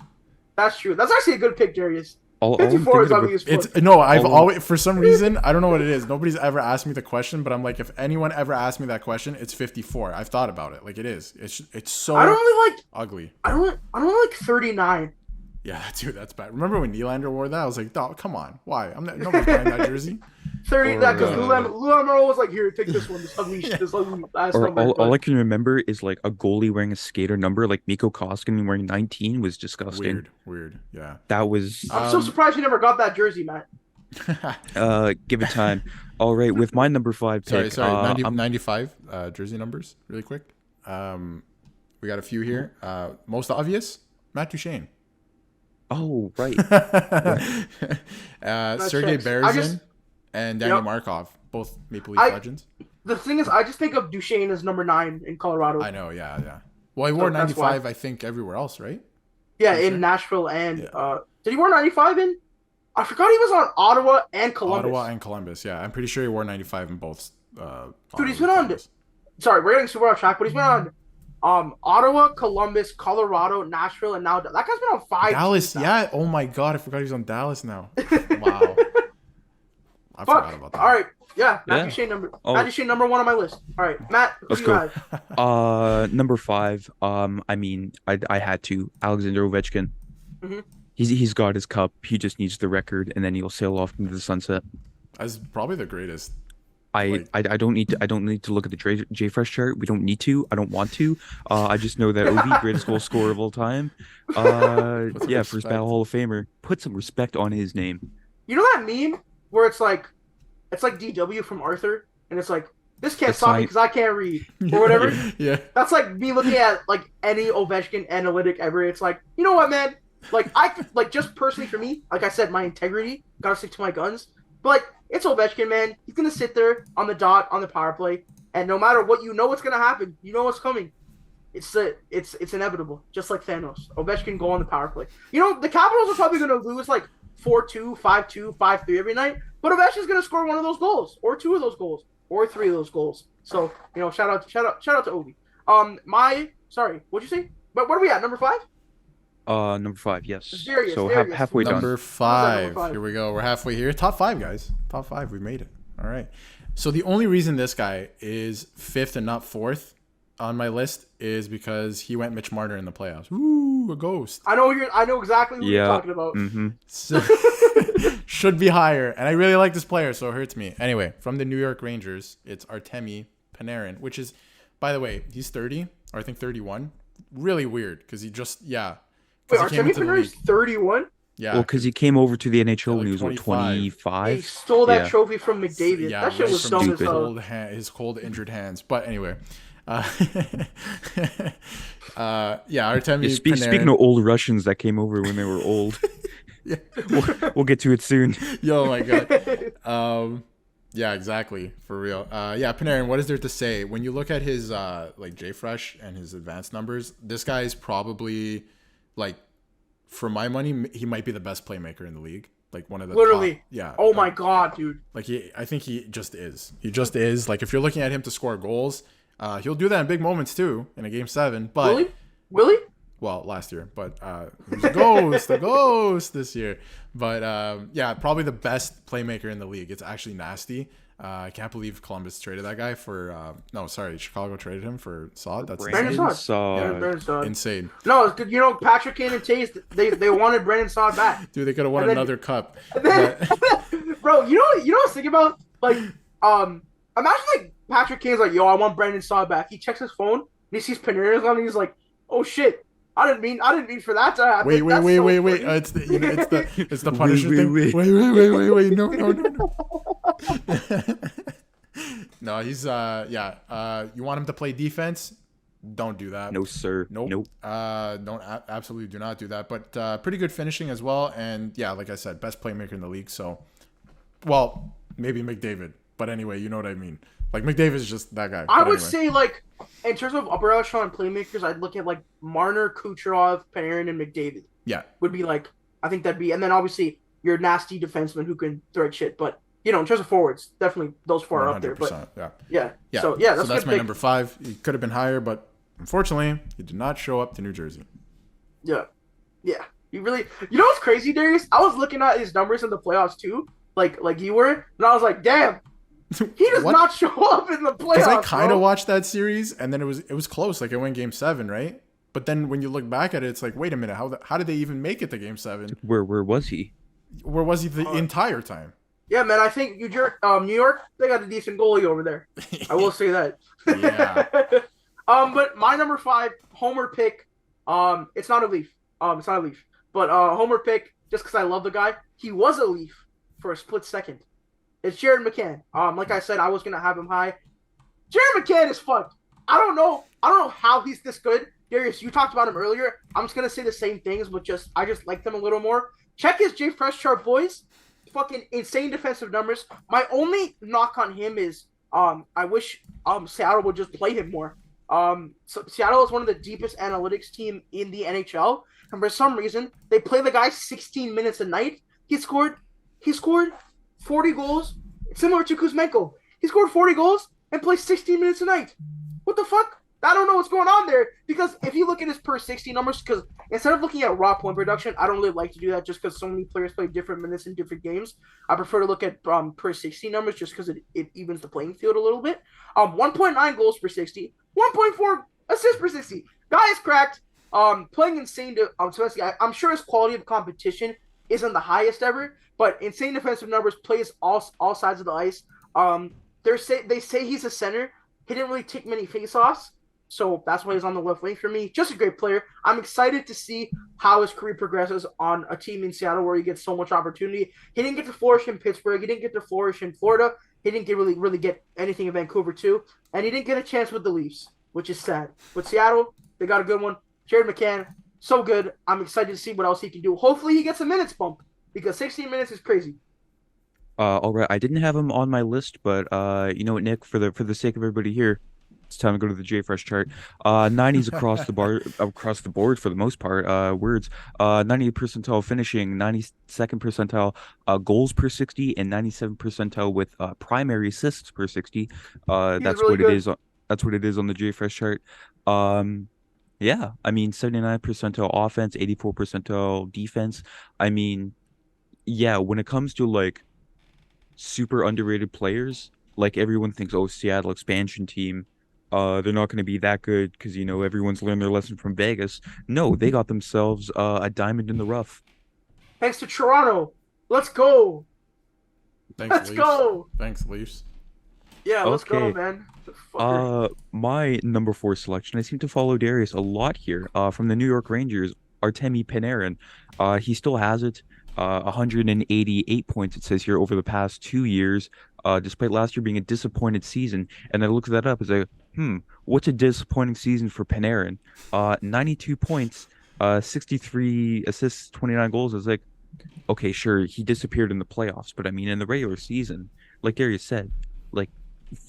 That's true. That's actually a good pick, Darius. All 54 is ugly as fuck. It's no. I've always, for some reason, I don't know what it is. Nobody's ever asked me the question, but I'm like, if anyone ever asked me that question, it's 54. I've thought about it. Like it is. It's so. I don't really like. Ugly. I don't like 39. Yeah, dude, that's bad. Remember when Nylander wore that? I was like, "Dog, come on, why? Nobody's buying that jersey." 30 that because Lou Lamoriello was like, "Here, take this one. This ugly ass Or number." all I can remember is like a goalie wearing a skater number, like Mikko Koskinen wearing 19 was disgusting. Weird. Yeah. That was. I'm so surprised you never got that jersey, Matt. Give it time. All right, with my number 5 pick. Sorry. 95 jersey numbers, really quick. We got a few here. Most obvious, Matt Duchene. Oh, right. Sergei Berezin and Danny Markov, both Maple Leaf legends. The thing is, I just think of Duchene as number 9 in Colorado. I know, yeah. Well, he wore 95, I think, everywhere else, right? Yeah, in Nashville and did he wear 95 in? I forgot he was on Ottawa and Columbus. Yeah. I'm pretty sure he wore 95 in both. Dude, he's been on. Sorry, we're getting super off track, but he's been on. Ottawa, Columbus, Colorado, Nashville, and now that guy's been on 5 Dallas. teams now. Yeah. Oh my God, I forgot he was on Dallas now. Wow. I forgot about that. All right. Yeah. Matt Duchene number 1 on my list. All right, Matt. Who Let's do go. you have? Number 5. I mean, I had to. Alexander Ovechkin. Mm-hmm. He's got his cup. He just needs the record, and then he'll sail off into the sunset. As probably the greatest. I don't need to look at the J-Fresh chart. We don't need to. I don't want to. I just know that Ovi, greatest goal scorer of all time. First ballot Hall of Famer. Put some respect on his name. You know that meme where it's like DW from Arthur, and it's like, this can't stop me because I can't read or whatever. Yeah. That's like me looking at like any Ovechkin analytic ever. It's like, you know what, man? Like just personally for me, like I said, my integrity, gotta stick to my guns. But like, it's Ovechkin, man. He's gonna sit there on the dot on the power play, and no matter what, you know what's gonna happen. You know what's coming. It's inevitable, just like Thanos. Ovechkin go on the power play. You know, the Capitals are probably gonna lose like 4-2, 5-2, 5-3 every night, but Ovechkin's gonna score one of those goals, or 2 of those goals, or 3 of those goals. So, you know, shout out to Ovi. What'd you say? But what are we at? Number 5? Number 5, yes. Darius. Halfway done. Number 5. Here we go. We're halfway here. Top 5, guys. Top 5. We made it. All right. So the only reason this guy is 5th and not 4th on my list is because he went Mitch Marner in the playoffs. Ooh, a ghost. I know exactly what you're talking about. Mm-hmm. So, should be higher. And I really like this player, so it hurts me. Anyway, from the New York Rangers, it's Artemi Panarin, which is, by the way, he's 30, or I think 31. Really weird, because he just, Wait, Artemi Panarin's 31? Yeah. Well, because he came over to the NHL like when he was 25. He stole that trophy from McDavid. That shit was dumb as hell. His cold, injured hands. But anyway. Artemi Panarin. Speaking of old Russians that came over when they were old. Yeah. We'll get to it soon. Yo, my God. Yeah, exactly. For real. Panarin, what is there to say? When you look at his J-Fresh and his advanced numbers, this guy is probably, like, for my money, he might be the best playmaker in the league. Like, one of the literally. Top, yeah. Oh my God, dude. Like, I think he just is. He just is. Like, if you're looking at him to score goals, he'll do that in big moments too in a game 7. But Willie? Well, last year, but he was a ghost this year. But probably the best playmaker in the league. It's actually nasty. I can't believe Columbus traded that guy for. No, sorry, Chicago traded him for Saad. That's Brandon Saad. Yeah, Brandon Saad. Insane. No, you know, Patrick Kane and Taze, they wanted Brandon Saad back. Dude, they could have won another cup. Bro, you know what I was thinking about? Like, imagine like Patrick Kane's like, yo, I want Brandon Saad back. He checks his phone and he sees Panarin's on, and he's like, oh shit. I didn't mean for that to happen. Wait. It's the Punisher thing. Wait. No. No, he's you want him to play defense? Don't do that. No, sir. Nope. Absolutely do not do that. But pretty good finishing as well. And yeah, like I said, best playmaker in the league. So, well, maybe McDavid. But anyway, you know what I mean. Like, McDavid is just that guy. I would say, like, in terms of upper echelon playmakers, I'd look at, like, Marner, Kucherov, Panarin, and McDavid. Yeah. Would be, like, I think that'd be, and then obviously your nasty defenseman who can thread shit. But, you know, in terms of forwards, definitely those four are up there. But, yeah. So that's my number 5. He could have been higher, but unfortunately, he did not show up to New Jersey. Yeah. You know what's crazy, Darius? I was looking at his numbers in the playoffs, too, like you were, and I was like, damn. He does not show up in the playoffs. Because I kind of watched that series, and then it was close. Like, it went Game 7, right? But then when you look back at it, it's like, wait a minute, how did they even make it to Game 7? Where was he? Where was he the entire time? Yeah, man, I think New York, they got a decent goalie over there. I will say that. Yeah. But my number 5 homer pick, it's not a Leaf. But homer pick, just because I love the guy. He was a Leaf for a split second. It's Jared McCann. Like I said, I was gonna have him high. Jared McCann is fucked. I don't know how he's this good. Darius, you talked about him earlier. I'm just gonna say the same things, but I just like them a little more. Check his J Fresh chart, boys. Fucking insane defensive numbers. My only knock on him is I wish Seattle would just play him more. So Seattle is one of the deepest analytics team in the NHL, and for some reason they play the guy 16 minutes a night. He scored 40 goals, similar to Kuzmenko. He scored 40 goals and plays 16 minutes a night. What the fuck? I don't know what's going on there. Because if you look at his per 60 numbers, because instead of looking at raw point production, I don't really like to do that just because so many players play different minutes in different games. I prefer to look at per 60 numbers just because it evens the playing field a little bit. 1.9 goals per 60, 1.4 assists per 60. Guy is cracked. Playing insane. I'm sure his quality of competition isn't the highest ever, but insane defensive numbers, plays all sides of the ice. They say he's a center. He didn't really take many faceoffs, so that's why he's on the left wing for me. Just a great player. I'm excited to see how his career progresses on a team in Seattle where he gets so much opportunity. He didn't get to flourish in Pittsburgh. He didn't get to flourish in Florida. He didn't really get anything in Vancouver too, and he didn't get a chance with the Leafs, which is sad. But Seattle, they got a good one. Jared McCann, so good. I'm excited to see what else he can do. Hopefully he gets a minutes bump because 16 minutes is crazy. All right, I didn't have him on my list, but you know what, Nick, for the sake of everybody here, it's time to go to the J Fresh chart. 90s across the board for the most part. 90th percentile finishing, 92nd percentile goals per 60, and 97th percentile with primary assists per 60. That's really what good. It is. That's what it is on the J Fresh chart. Yeah, I mean 79th percentile offense, 84th percentile defense. I mean, yeah, when it comes to like super underrated players, like everyone thinks, oh, Seattle expansion team, they're not going to be that good because, you know, everyone's learned their lesson from Vegas. No, they got themselves a diamond in the rough. Thanks to Toronto. Let's go. Let's go. Thanks, Leafs. Yeah, let's go, man. My number 4 selection, I seem to follow Darius a lot here, from the New York Rangers, Artemi Panarin. He still has it. 188 points, it says here, over the past 2 years, despite last year being a disappointed season. And I looked that up as what's a disappointing season for Panarin? 92 points, 63 assists, 29 goals. I was like, okay, sure, he disappeared in the playoffs, but I mean, in the regular season, like Darius said, like,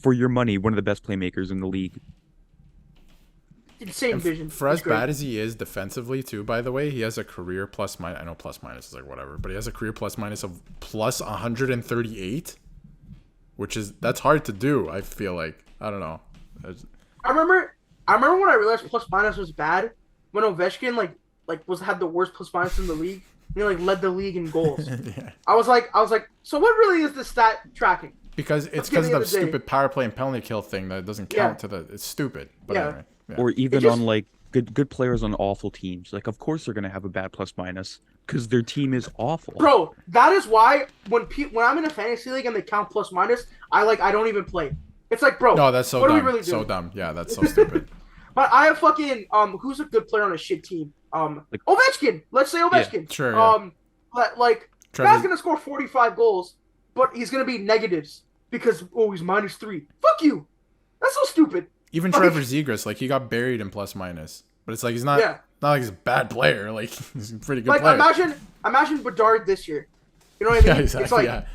for your money, one of the best playmakers in the league. Insane vision. For as bad as he is defensively, too, by the way, he has a career plus minus. I know plus minus is like whatever, but he has a career plus minus of plus 138, that's hard to do. I feel like, I don't know. I remember when I realized plus minus was bad when Ovechkin had the worst plus minus in the league. And he led the league in goals. Yeah. I was like, so what really is the stat tracking? Because it's At the because end of of the the day. stupid power play and penalty kill thing that doesn't count to the. It's stupid. But Yeah. anyway. Yeah. Or even just- on like good players on awful teams. Like, of course they're gonna have a bad plus minus because their team is awful. Bro, that is why when I'm in a fantasy league and they count plus minus, I don't even play. It's like, bro, No, that's so what dumb. are we really So doing? dumb. Yeah, that's so stupid. But I have fucking who's a good player on a shit team? Like- Ovechkin. Let's say Ovechkin. sure, yeah. Like Trevor- guy's gonna score 45 goals, but he's gonna be negatives because he's -3. Fuck you. That's so stupid. Even Like- Trevor Zegras, like he got buried in plus minus, but it's like he's not Yeah. not like he's a bad player. Like he's a pretty good Like player. imagine Bedard this year. You know what I mean? Yeah, exactly. It's like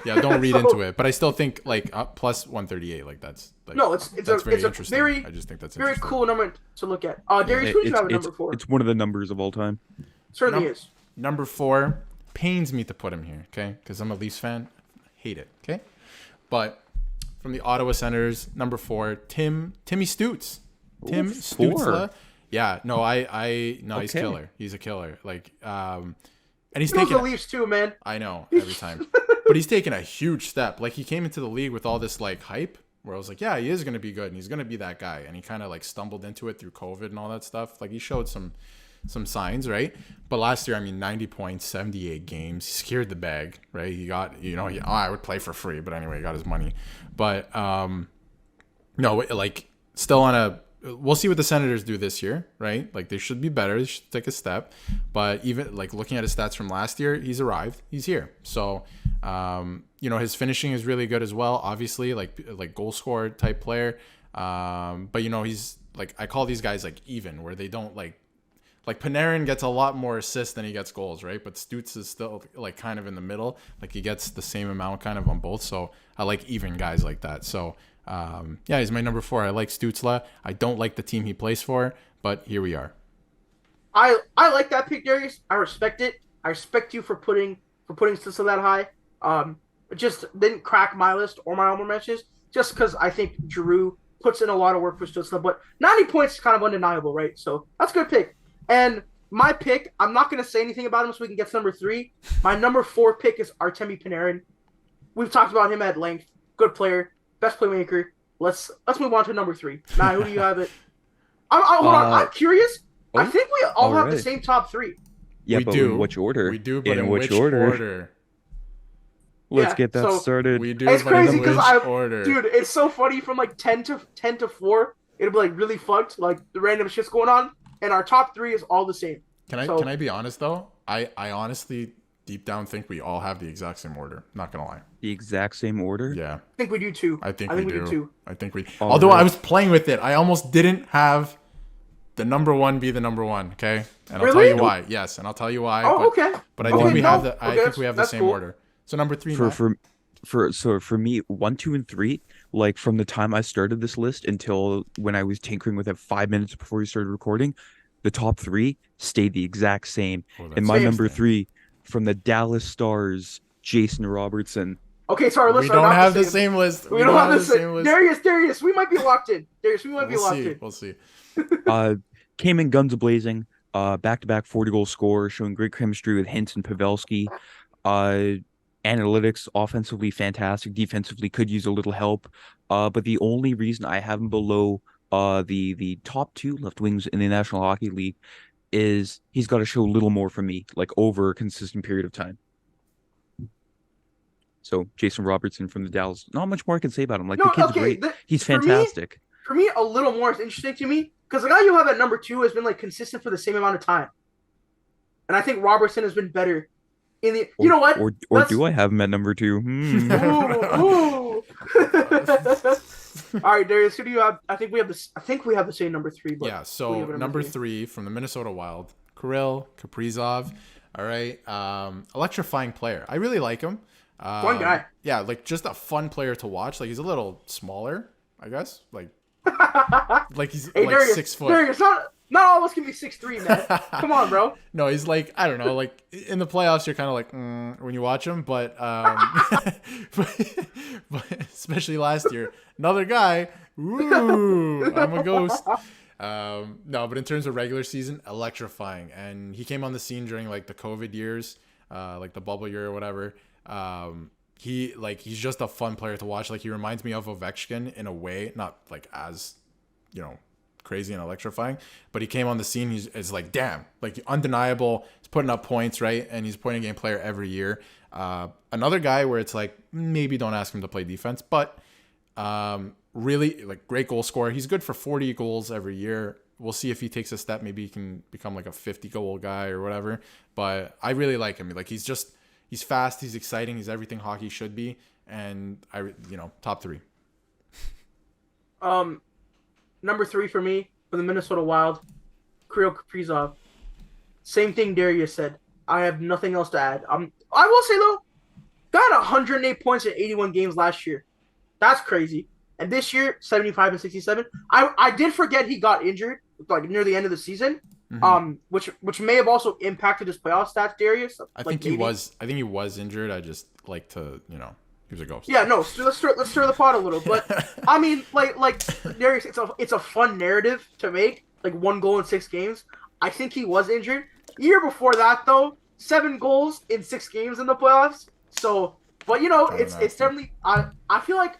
Yeah, don't read So- into it. But I still think like plus 138, like that's like, No, it's that's a very it's a interesting. very I just think that's very interesting. cool number to look at. Darius, who do you have at number 4? It's one of the numbers of all time. Certainly is. Number 4 pains me to put him here, okay? Because I'm a Leafs fan. Hate it, okay? But from the Ottawa Senators, number 4, Timmy Stutz. Tim Ooh, 4. Stützle. Yeah, no, he's Okay. killer. He's a killer. Like, and he's He knows taking. the Leafs too, man. I know every time, but he's taken a huge step. Like he came into the league with all this like hype, where I was like, yeah, he is gonna be good, and he's gonna be that guy. And he kind of like stumbled into it through COVID and all that stuff. Like he showed some signs, right? But last year, I mean, 90 points, 78 games. He secured the bag, right? He got, I would play for free, but anyway, he got his money. But no, like still on a. We'll see what the Senators do this year, right? Like they should be better. They should take a step. But even like looking at his stats from last year, he's arrived. He's here. So, his finishing is really good as well. Obviously, like goal scorer type player. But he's like I call these guys like even, where they don't like Panarin gets a lot more assists than he gets goals, right? But Stutz is still like kind of in the middle. Like he gets the same amount kind of on both. So I like even guys like that. So. He's my number 4. I like Stützle. I don't like the team he plays for, but here we are. I like that pick, Darius. I respect it. I respect you for putting Stützle that high. It just didn't crack my list or my honorable mentions just because I think Giroux puts in a lot of work for Stützle. But 90 points is kind of undeniable, right? So that's a good pick. And my pick, I'm not going to say anything about him so we can get to number 3. My number 4 pick is Artemi Panarin. We've talked about him at length. Good player. Best playmaker. Let's move on to number 3. Matt, who do you have it? Hold on. I'm curious. I think we all have the alright. same top 3. Yeah, We but do. in which order? We do, but in which order? Let's Yeah, get that so- started. We do, It's but in crazy which because order? dude, it's so funny from like 10 to 4. It'll be like really fucked, like the random shit's going on, and our top 3 is all the same. Can I be honest though? I honestly deep down think we all have the exact same order. Not gonna lie. The exact same order? Yeah, I think we do too. I think we do. too. I think we. All Although right. I was playing with it, I almost didn't have the number 1 be the number 1. Okay, and I'll tell Really? you why. Yes, and I'll tell you why. Oh, but, okay. But I Okay, think we no, have the. I okay, think we have the that's same cool. order. So number 3. For Matt? for me, 1, 2, and 3, like from the time I started this list until when I was tinkering with it 5 minutes before we started recording, the top 3 stayed the exact same. Oh, that's And my number interesting. 3 from the Dallas Stars, Jason Robertson. Okay, sorry, We let's don't have the same list. We don't have the same. Darius, we might be locked in. Darius, we might be We'll locked see. in. We'll see. Came in guns a-blazing, back-to-back 40-goal scorer, showing great chemistry with Hintz and Pavelski. Analytics, offensively fantastic, defensively could use a little help. But the only reason I have him below the top 2 left wings in the National Hockey League is he's got to show a little more from me, like over a consistent period of time. So Jason Robertson from the Dallas, not much more I can say about him. Like No, the kid's okay, great. He's for me- fantastic. For me, a little more is interesting to me because the guy you have at number 2 has been like consistent for the same amount of time, and I think Robertson has been better. You know what? Or Let's- do I have him at number 2? Ooh. All right, Darius, who do you have? I think we have the same number 3. But Yeah, who do so you have at number 3 from the Minnesota Wild, Kirill Kaprizov. All right, electrifying player. I really like him. Fun guy. Yeah, like just a fun player to watch. Like he's a little smaller, I guess. Like he's Hey, like Darius, 6 foot. Darius, not all of us can be 6'3", man. Come on, bro. No, he's like, I don't know, like in the playoffs you're kind of like when you watch him, but but especially last year, another guy. Ooh, I'm a ghost. No, but in terms of regular season, electrifying, and he came on the scene during like the COVID years, like the bubble year or whatever. he's just a fun player to watch. Like, he reminds me of Ovechkin in a way, not like as, crazy and electrifying, but he came on the scene. It's like, damn, like undeniable. He's putting up points, right? And he's a point a game player every year. Another guy where it's like, maybe don't ask him to play defense, but really like great goal scorer. He's good for 40 goals every year. We'll see if he takes a step. Maybe he can become like a 50 goal guy or whatever. But I really like him. Like, he's fast. He's exciting. He's everything hockey should be. And top 3. Number 3 for me, for the Minnesota Wild, Kirill Kaprizov. Same thing Darius said. I have nothing else to add. I will say, though, got 108 points in 81 games last year. That's crazy. And this year, 75 and 67. I did forget he got injured, like, near the end of the season, which may have also impacted his playoff stats, Darius. I think he was injured. I just like to, he was a ghost. Yeah, no, so let's stir the pot a little. But I mean, like Darius, it's a fun narrative to make. Like, 1 goal in 6 games. I think he was injured. Year before that, though, 7 goals in 6 games in the playoffs. So, but it's definitely. I feel like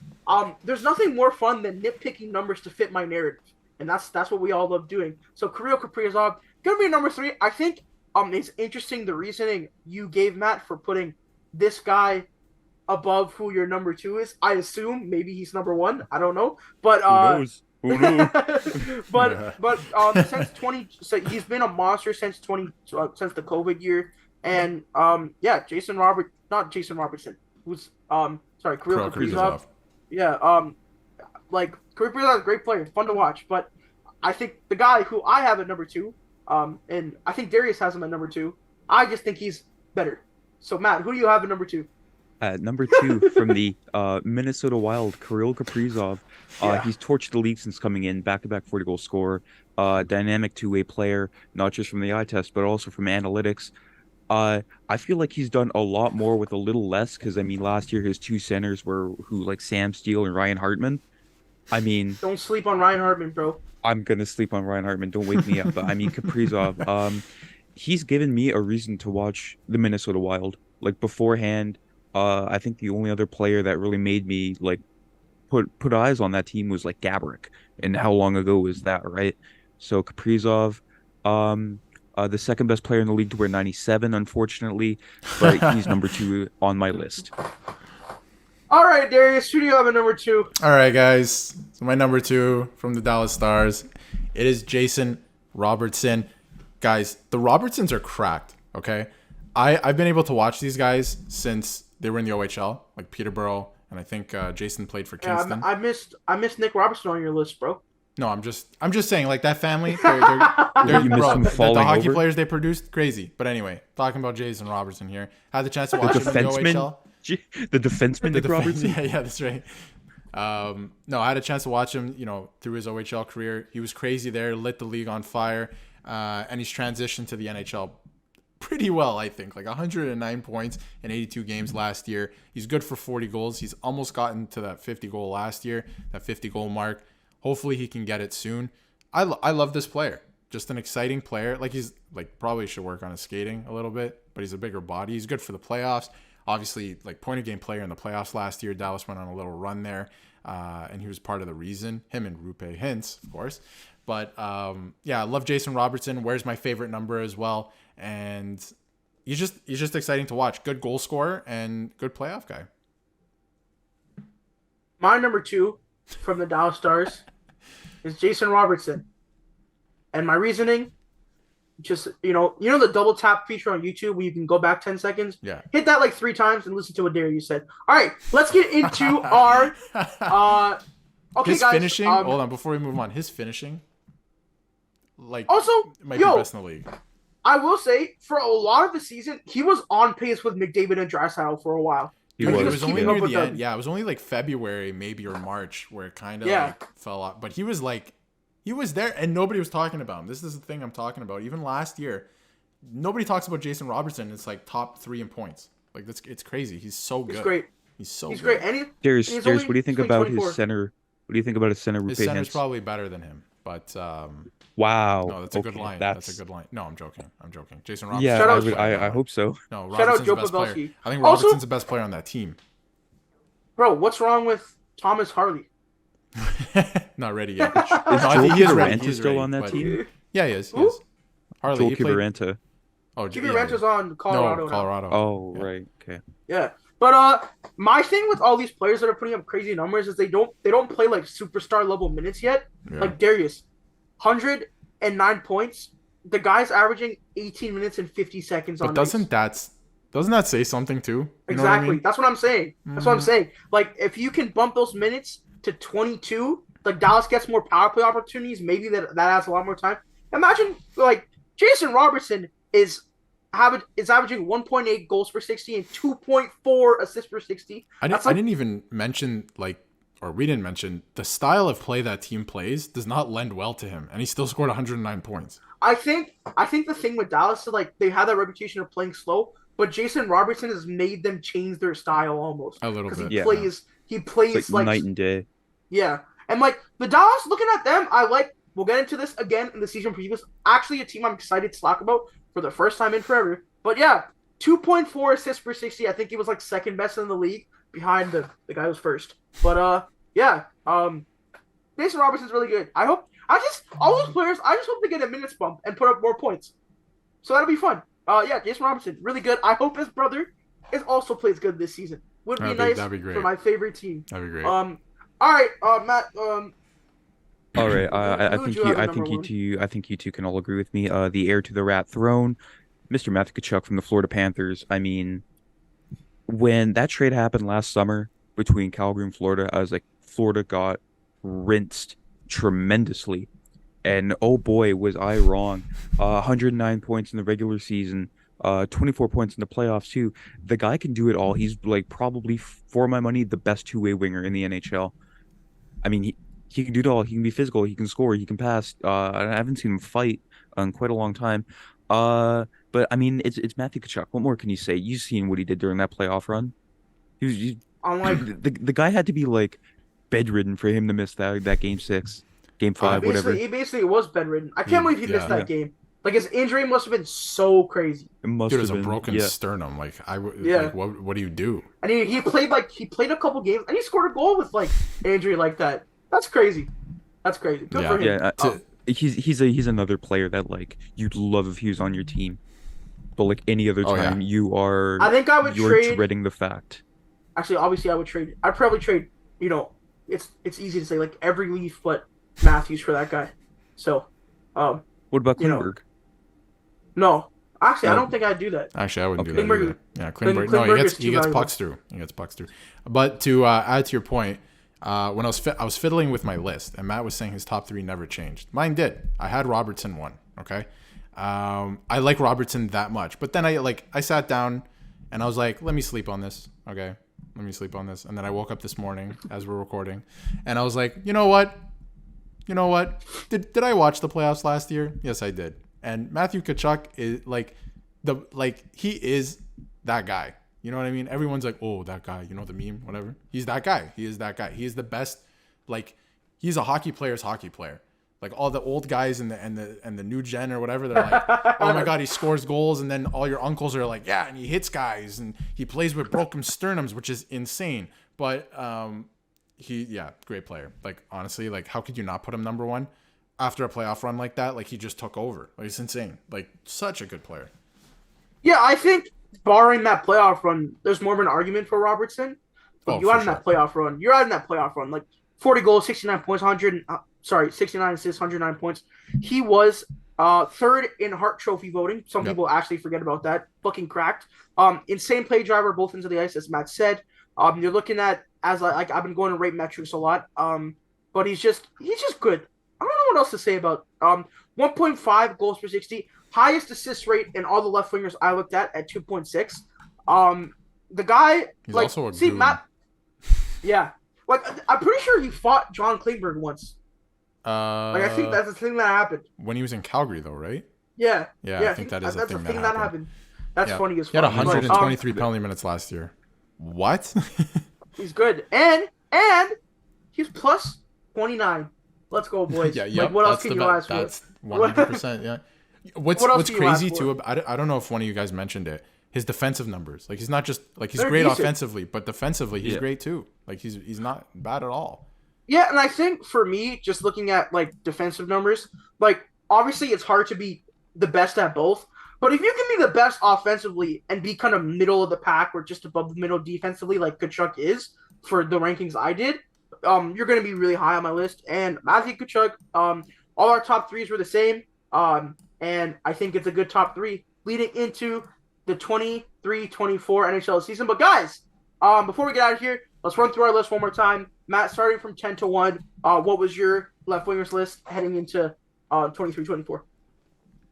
there's nothing more fun than nitpicking numbers to fit my narrative, and that's what we all love doing. So Kirill Kaprizov gonna be number 3. I think it's interesting the reasoning you gave, Matt, for putting this guy above who your number 2 is. I assume maybe he's number 1. I don't know, but Who knows? but since so he's been a monster since the COVID year, and not Jason Robertson, who's Kirill Kaprizov. Yeah, Kirill Kaprizov is a great player, fun to watch, but I think the guy who I have at number 2, and I think Darius has him at number 2. I just think he's better. So Matt, who do you have at number 2? At number 2 from the Minnesota Wild, Kirill Kaprizov. He's torched the league since coming in, back-to-back 40-goal scorer, dynamic two-way player, not just from the eye test, but also from analytics. I feel like he's done a lot more with a little less, because, last year his 2 centers were Sam Steele and Ryan Hartman. Don't sleep on Ryan Hartman, bro. I'm going to sleep on Ryan Hartman. Don't wake me up. But, Kaprizov, he's given me a reason to watch the Minnesota Wild. Like, beforehand, I think the only other player that really made me put eyes on that team was Gaborik, and how long ago was that, right? So Kaprizov, the second best player in the league to wear 97, unfortunately, but he's number 2 on my list. All right, Darius, who do you have at number 2? All right, guys. So my number 2 from the Dallas Stars, it is Jason Robertson. Guys, the Robertsons are cracked. Okay, I've been able to watch these guys since they were in the OHL, like Peterborough, and I think Jason played for Kingston. I missed Nick Robertson on your list, bro. No, I'm just saying, like, that family, they're the hockey players they produced, crazy. But anyway, talking about Jason Robertson here, had the chance to watch him in the OHL. The defenseman, Nick Robertson. Yeah, that's right. No, I had a chance to watch him, through his OHL career. He was crazy there, lit the league on fire, and he's transitioned to the NHL pretty well, I think. Like 109 points in 82 games last year. He's good for 40 goals. He's almost gotten to that 50 goal last year, that 50 goal mark. Hopefully he can get it soon. I love this player. Just an exciting player. Like, he's probably should work on his skating a little bit, but he's a bigger body. He's good for the playoffs. Obviously, point of game player in the playoffs last year. Dallas went on a little run there, and he was part of the reason. Him and Rupe Hintz, of course. But I love Jason Robertson. Wears my favorite number as well, and he's just exciting to watch. Good goal scorer and good playoff guy. My number 2 from the Dallas Stars is Jason Robertson, and my reasoning, just the double tap feature on YouTube where you can go back 10 seconds. Yeah. Hit that 3 times and listen to what Darius said. All right, let's get into our. Okay, his guys, finishing. Hold on, before we move on, his finishing. Also, might be best in the league. I will say, for a lot of the season, he was on pace with McDavid and Draisaitl for a while. He was only near the end. Yeah, it was only February, maybe, or March, where it kind of fell off. But he was there, and nobody was talking about him. This is the thing I'm talking about. Even last year, nobody talks about Jason Robertson. It's top 3 in points. It's crazy. He's so good. He's great. He's good. Great. And Darius, what do you think about his center? What do you think about his center? His center's probably better than him, but wow. No, that's a good line. That's a good line. No, I'm joking. Jason Robertson. Yeah, I hope so. No, Robertson's the best player. I think Robertson's the best player on that team. Bro, what's wrong with Thomas Harley? Not ready yet. Is I Joel think he is ready. Kivaranta He's still ready, on that but- team? Yeah, he is. He Who? is. Harley, Joel he played. Kivaranta. Oh, Jimmy Rancher's on No, Colorado now. Colorado. Oh, Yeah. right. Okay. Yeah. But my thing with all these players that are putting up crazy numbers is they don't play like superstar level minutes yet. Yeah. Like Darius, 109 points. The guy's averaging 18 minutes and 50 seconds on But doesn't that say something too? You know what I exactly. mean? That's what I'm saying. That's what I'm saying. Like if you can bump those minutes to 22, like Dallas gets more power play opportunities, maybe that has a lot more time. Imagine like Jason Robertson is averaging 1.8 goals per 60 and 2.4 assists per 60. I didn't even mention we didn't mention the style of play that team plays does not lend well to him, and he still scored 109 points. I think the thing with Dallas is like they have that reputation of playing slow, but Jason Robertson has made them change their style almost A little because bit. he plays It's like night and day. yeah, and like the Dallas looking at them, we'll get into this again in the season previews. Actually, a team I'm excited to talk about for the first time in forever. But yeah, 2.4 assists per 60. I think he was like second best in the league behind the guy who was first. But yeah, Jason Robertson's really good. All those players, I just hope they get a minutes bump and put up more points. So that'll be fun. Yeah, Jason Robertson, really good. I hope his brother also plays good this season. Would be nice that'd be great. for my favorite team. That'd be great. All right, Matt. All right, I Who would think you have at number I think you two can all agree with me. The heir to the Rat throne, Mr. Matthew Tkachuk from the Florida Panthers. I mean, when that trade happened last summer between Calgary and Florida, I was like, Florida got rinsed tremendously, and oh boy, was I wrong. 109 points in the regular season, 24 points in the playoffs too. The guy can do it all. He's like probably, for my money, the best two-way winger in the NHL. I mean, he can do it all. He can be physical. He can score. He can pass. I haven't seen him fight in quite a long time. But I mean, it's Matthew Tkachuk. What more can you say? You've seen what he did during that playoff run. I'm like The guy had to be like bedridden for him to miss that game 6, game 5, whatever. He basically was bedridden. I can't believe he missed that game. Like his injury must have been so crazy. It must Dude, have it's a been broken yeah. sternum. Like Yeah. like what do you do? And he played a couple games and he scored a goal with like an injury like that. That's crazy. That's crazy. Good for him. Yeah, he's another player that like you'd love if he was on your team, but like any other time you are. I think I would you're trade. dreading the fact. Actually, obviously, I would trade. I'd probably trade. You know, it's easy to say like every Leaf but Matthews for that guy. So, What about you know, Klingberg? no, actually, I No. don't think I'd do that. Actually, I wouldn't do Klingberg- that either. Yeah, Klingberg. No, Klingberg is he too gets valuable. pucks through. He gets pucks through. But to add to your point, when I was fiddling with my list, and Matt was saying his top 3 never changed. Mine did. I had Robertson 1. Okay, I like Robertson that much, but then I sat down and I was like, let me sleep on this. Okay, let me sleep on this. And then I woke up this morning as we're recording, and I was like, you know what? Did I watch the playoffs last year? Yes, I did. And Matthew Tkachuk is he is that guy. You know what I mean? Everyone's like, oh, that guy. You know the meme, whatever. He's that guy. He is that guy. He is the best. Like, he's a hockey player's hockey player. Like all the old guys and the new gen or whatever, they're like, oh my god, he scores goals, and then all your uncles are like, yeah, and he hits guys and he plays with broken sternums, which is insane. But great player. Like honestly, like how could you not put him number 1 after a playoff run like that? Like he just took over. Like it's insane. Like such a good player. Yeah, I think barring that playoff run, there's more of an argument for Robertson. But you're out in that playoff run. Like 40 goals, 69 points, 69 assists, 109 points. He was third in Hart Trophy voting. Some people actually forget about that. Fucking cracked. Insane play driver, both into the ice, as Matt said. You're looking at I've been going to rate metrics a lot. But he's just good. I don't know what else to say about 1.5 goals per 60. Highest assist rate in all the left wingers I looked at 2.6. The guy, he's like, also a see, goon. Matt, yeah, like I'm pretty sure he fought John Klingberg once. Like I think that's the thing that happened. When he was in Calgary, though, right? Yeah, I think that is a thing that happened. That's funny as fuck. He had fuck. 123 penalty minutes last year. What? He's good, and he's plus 29. Let's go, boys. Yeah, what else can you ask for? That's 100%. Yeah. What's crazy too? I don't know if one of you guys mentioned it. His defensive numbers, like he's not just like he's They're great decent. offensively, but defensively he's great too. Like he's not bad at all. Yeah, and I think for me, just looking at like defensive numbers, like obviously it's hard to be the best at both. But if you can be the best offensively and be kind of middle of the pack or just above the middle defensively, like Kachuk is for the rankings I did, you're going to be really high on my list. And Matthew Kachuk, all our top threes were the same, and I think it's a good top three leading into the 23-24 NHL season. But guys, before we get out of here, let's run through our list one more time. Matt, starting from 10 to 1, what was your left wingers list heading into 23-24?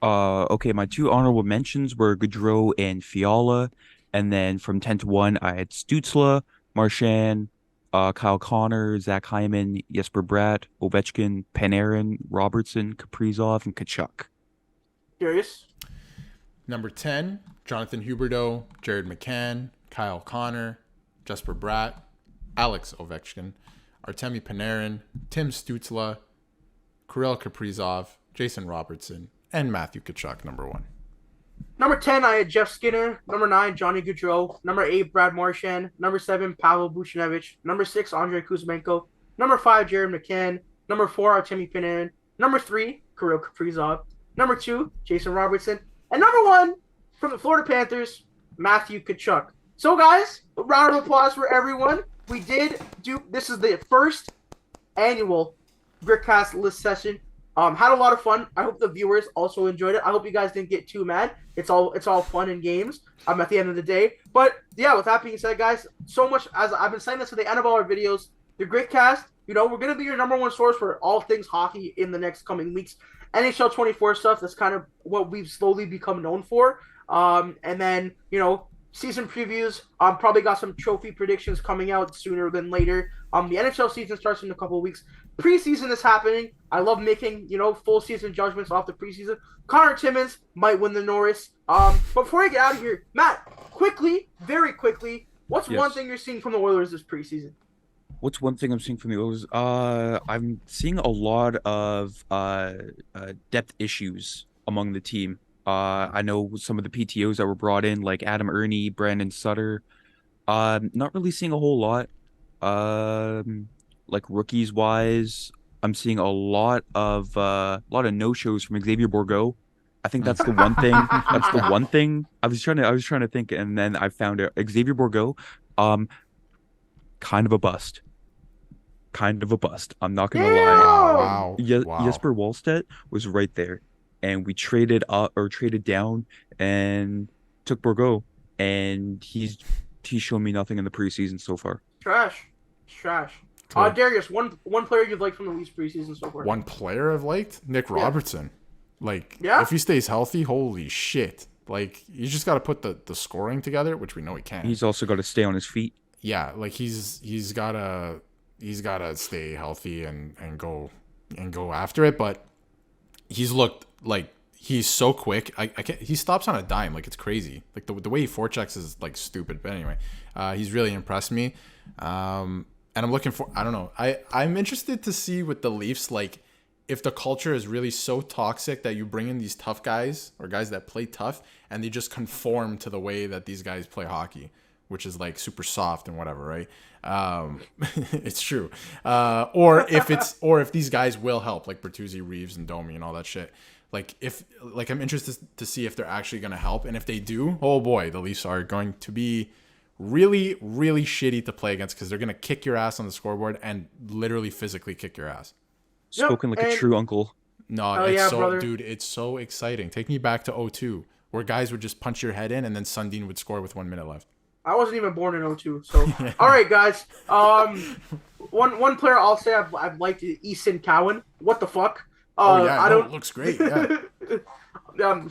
Okay, my two honorable mentions were Gaudreau and Fiala, and then from 10 to 1, I had Stützle, Marchand, Kyle Connor, Zach Hyman, Jesper Bratt, Ovechkin, Panarin, Robertson, Kaprizov, and Kachuk. Curious. Number 10, Jonathan Huberdeau, Jared McCann, Kyle Connor, Jesper Bratt, Alex Ovechkin, Artemi Panarin, Tim Stützle, Kirill Kaprizov, Jason Robertson, and Matthew Kachuk, number 1. Number 10, I had Jeff Skinner. Number 9, Johnny Gaudreau. Number 8, Brad Marchand. Number 7, Pavel Buchnevich. Number 6, Andrei Kuzmenko. Number 5, Jared McCann. Number 4, Artemi Panarin. Number 3, Kirill Kaprizov. Number 2, Jason Robertson. And number 1, from the Florida Panthers, Matthew Kachuk. So, guys, a round of applause for everyone. We did do, this is the first annual Gritcast list session. Had a lot of fun. I hope the viewers also enjoyed it. I hope you guys didn't get too mad. It's all fun and games. At the end of the day. But yeah, with that being said, guys, so much as I've been saying this to the end of all our videos, the Gritcast, we're gonna be your number one source for all things hockey in the next coming weeks. NHL 24 stuff. That's kind of what we've slowly become known for. And then season previews. Probably got some trophy predictions coming out sooner than later. The NHL season starts in a couple of weeks. Preseason is happening. I love making, full season judgments off the preseason. Connor Timmins might win the Norris. But before I get out of here, Matt, very quickly, what's one thing you're seeing from the Oilers this preseason? What's one thing I'm seeing from the Oilers? I'm seeing a lot of depth issues among the team. I know some of the PTOs that were brought in, like Adam Ernie, Brandon Sutter. Not really seeing a whole lot. Like rookies wise, I'm seeing a lot of no-shows from Xavier Bourgault. I think that's the one thing. That's the one thing I was trying to think, and then I found it. Xavier Bourgault, kind of a bust. I'm not gonna lie. Wow. Jesper Wallstedt was right there, and we traded up or traded down and took Bourgault, and he's shown me nothing in the preseason so far. Trash. Darius, one player you've liked from the Leafs preseason so far. One player I've liked? Nick Robertson. If he stays healthy, holy shit. Like, you just got to put the scoring together, which we know he can. He's also got to stay on his feet. Yeah, like he's gotta stay healthy and go after it. But he's looked like he's so quick. I can't. He stops on a dime, like it's crazy. Like the way he forechecks is like stupid. But anyway, he's really impressed me. And I'm looking for, I don't know. I'm interested to see with the Leafs, like, if the culture is really so toxic that you bring in these tough guys or guys that play tough and they just conform to the way that these guys play hockey, which is like super soft and whatever, right? It's true. Or if these guys will help, like Bertuzzi, Reeves, and Domi and all that shit. I'm interested to see if they're actually going to help. And if they do, oh boy, the Leafs are going to be really, really shitty to play against because they're going to kick your ass on the scoreboard and literally physically kick your ass. Spoken like a true uncle. No, it's so exciting. Take me back to 02, where guys would just punch your head in and then Sundin would score with 1 minute left. I wasn't even born in 02, so all right, guys. One player I'll say I've liked is Easton Cowan. What the fuck? It looks great. Yeah.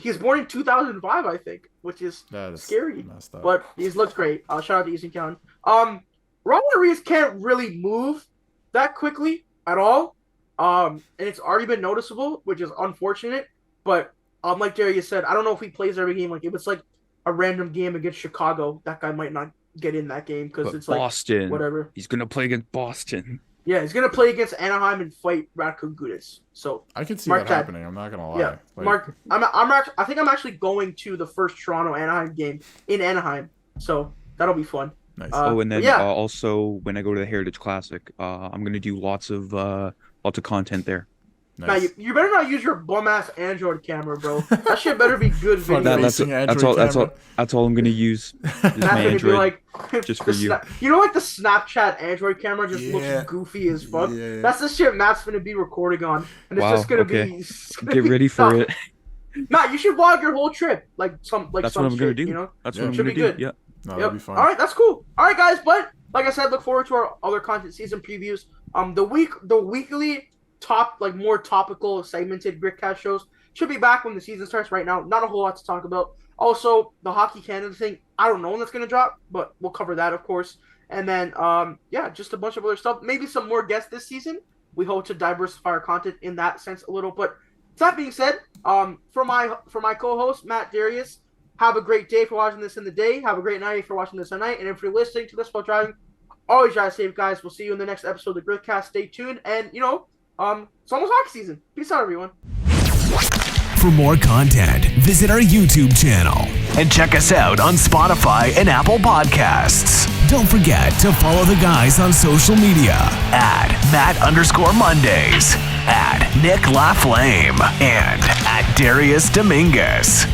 He's born in 2005, I think, which is scary. But he's looked great. Shout out to Easton Cowan. Robert Reeves can't really move that quickly at all. And it's already been noticeable, which is unfortunate. But like Darius said, I don't know if he plays every game. Like if it's like a random game against Chicago, that guy might not get in that game because it's Boston. Like whatever. He's gonna play against Boston. Yeah, he's gonna play against Anaheim and fight Radko Gudas. So I can see that happening. I'm not gonna lie. Yeah, Mark. I think I'm actually going to the first Toronto Anaheim game in Anaheim. So that'll be fun. Nice. And then yeah. Also when I go to the Heritage Classic, I'm gonna do lots of content there. Nice. Now you better not use your bum ass Android camera, bro. That shit better be good video. That's all I'm gonna use. Just my Android, just for you. You know, like the Snapchat Android camera just looks goofy as fuck. Yeah. That's the shit Matt's gonna be recording on, and it's just gonna be. Get ready for it. Matt, you should vlog your whole trip, That's what I'm gonna do. You know, that's what I'm gonna do. Yeah. No, that'd be fun. All right, that's cool. All right, guys, but like I said, look forward to our other content season previews. The weekly more topical segmented Gritcast shows should be back when the season starts. Right now, not a whole lot to talk about. Also, the Hockey Canada thing, I don't know when that's gonna drop, but we'll cover that, of course. And then, just a bunch of other stuff. Maybe some more guests this season. We hope to diversify our content in that sense a little. But that being said, for my co-host Matt, Darius, have a great day for watching this in the day. Have a great night if you're watching this at night. And if you're listening to this while driving, always drive safe, guys. We'll see you in the next episode of the Gritcast. Stay tuned. And, it's almost hockey season. Peace out, everyone. For more content, visit our YouTube channel and check us out on Spotify and Apple Podcasts. Don't forget to follow the guys on social media at Matt_Mondays, at Nick LaFlame, and at Darius Dominguez.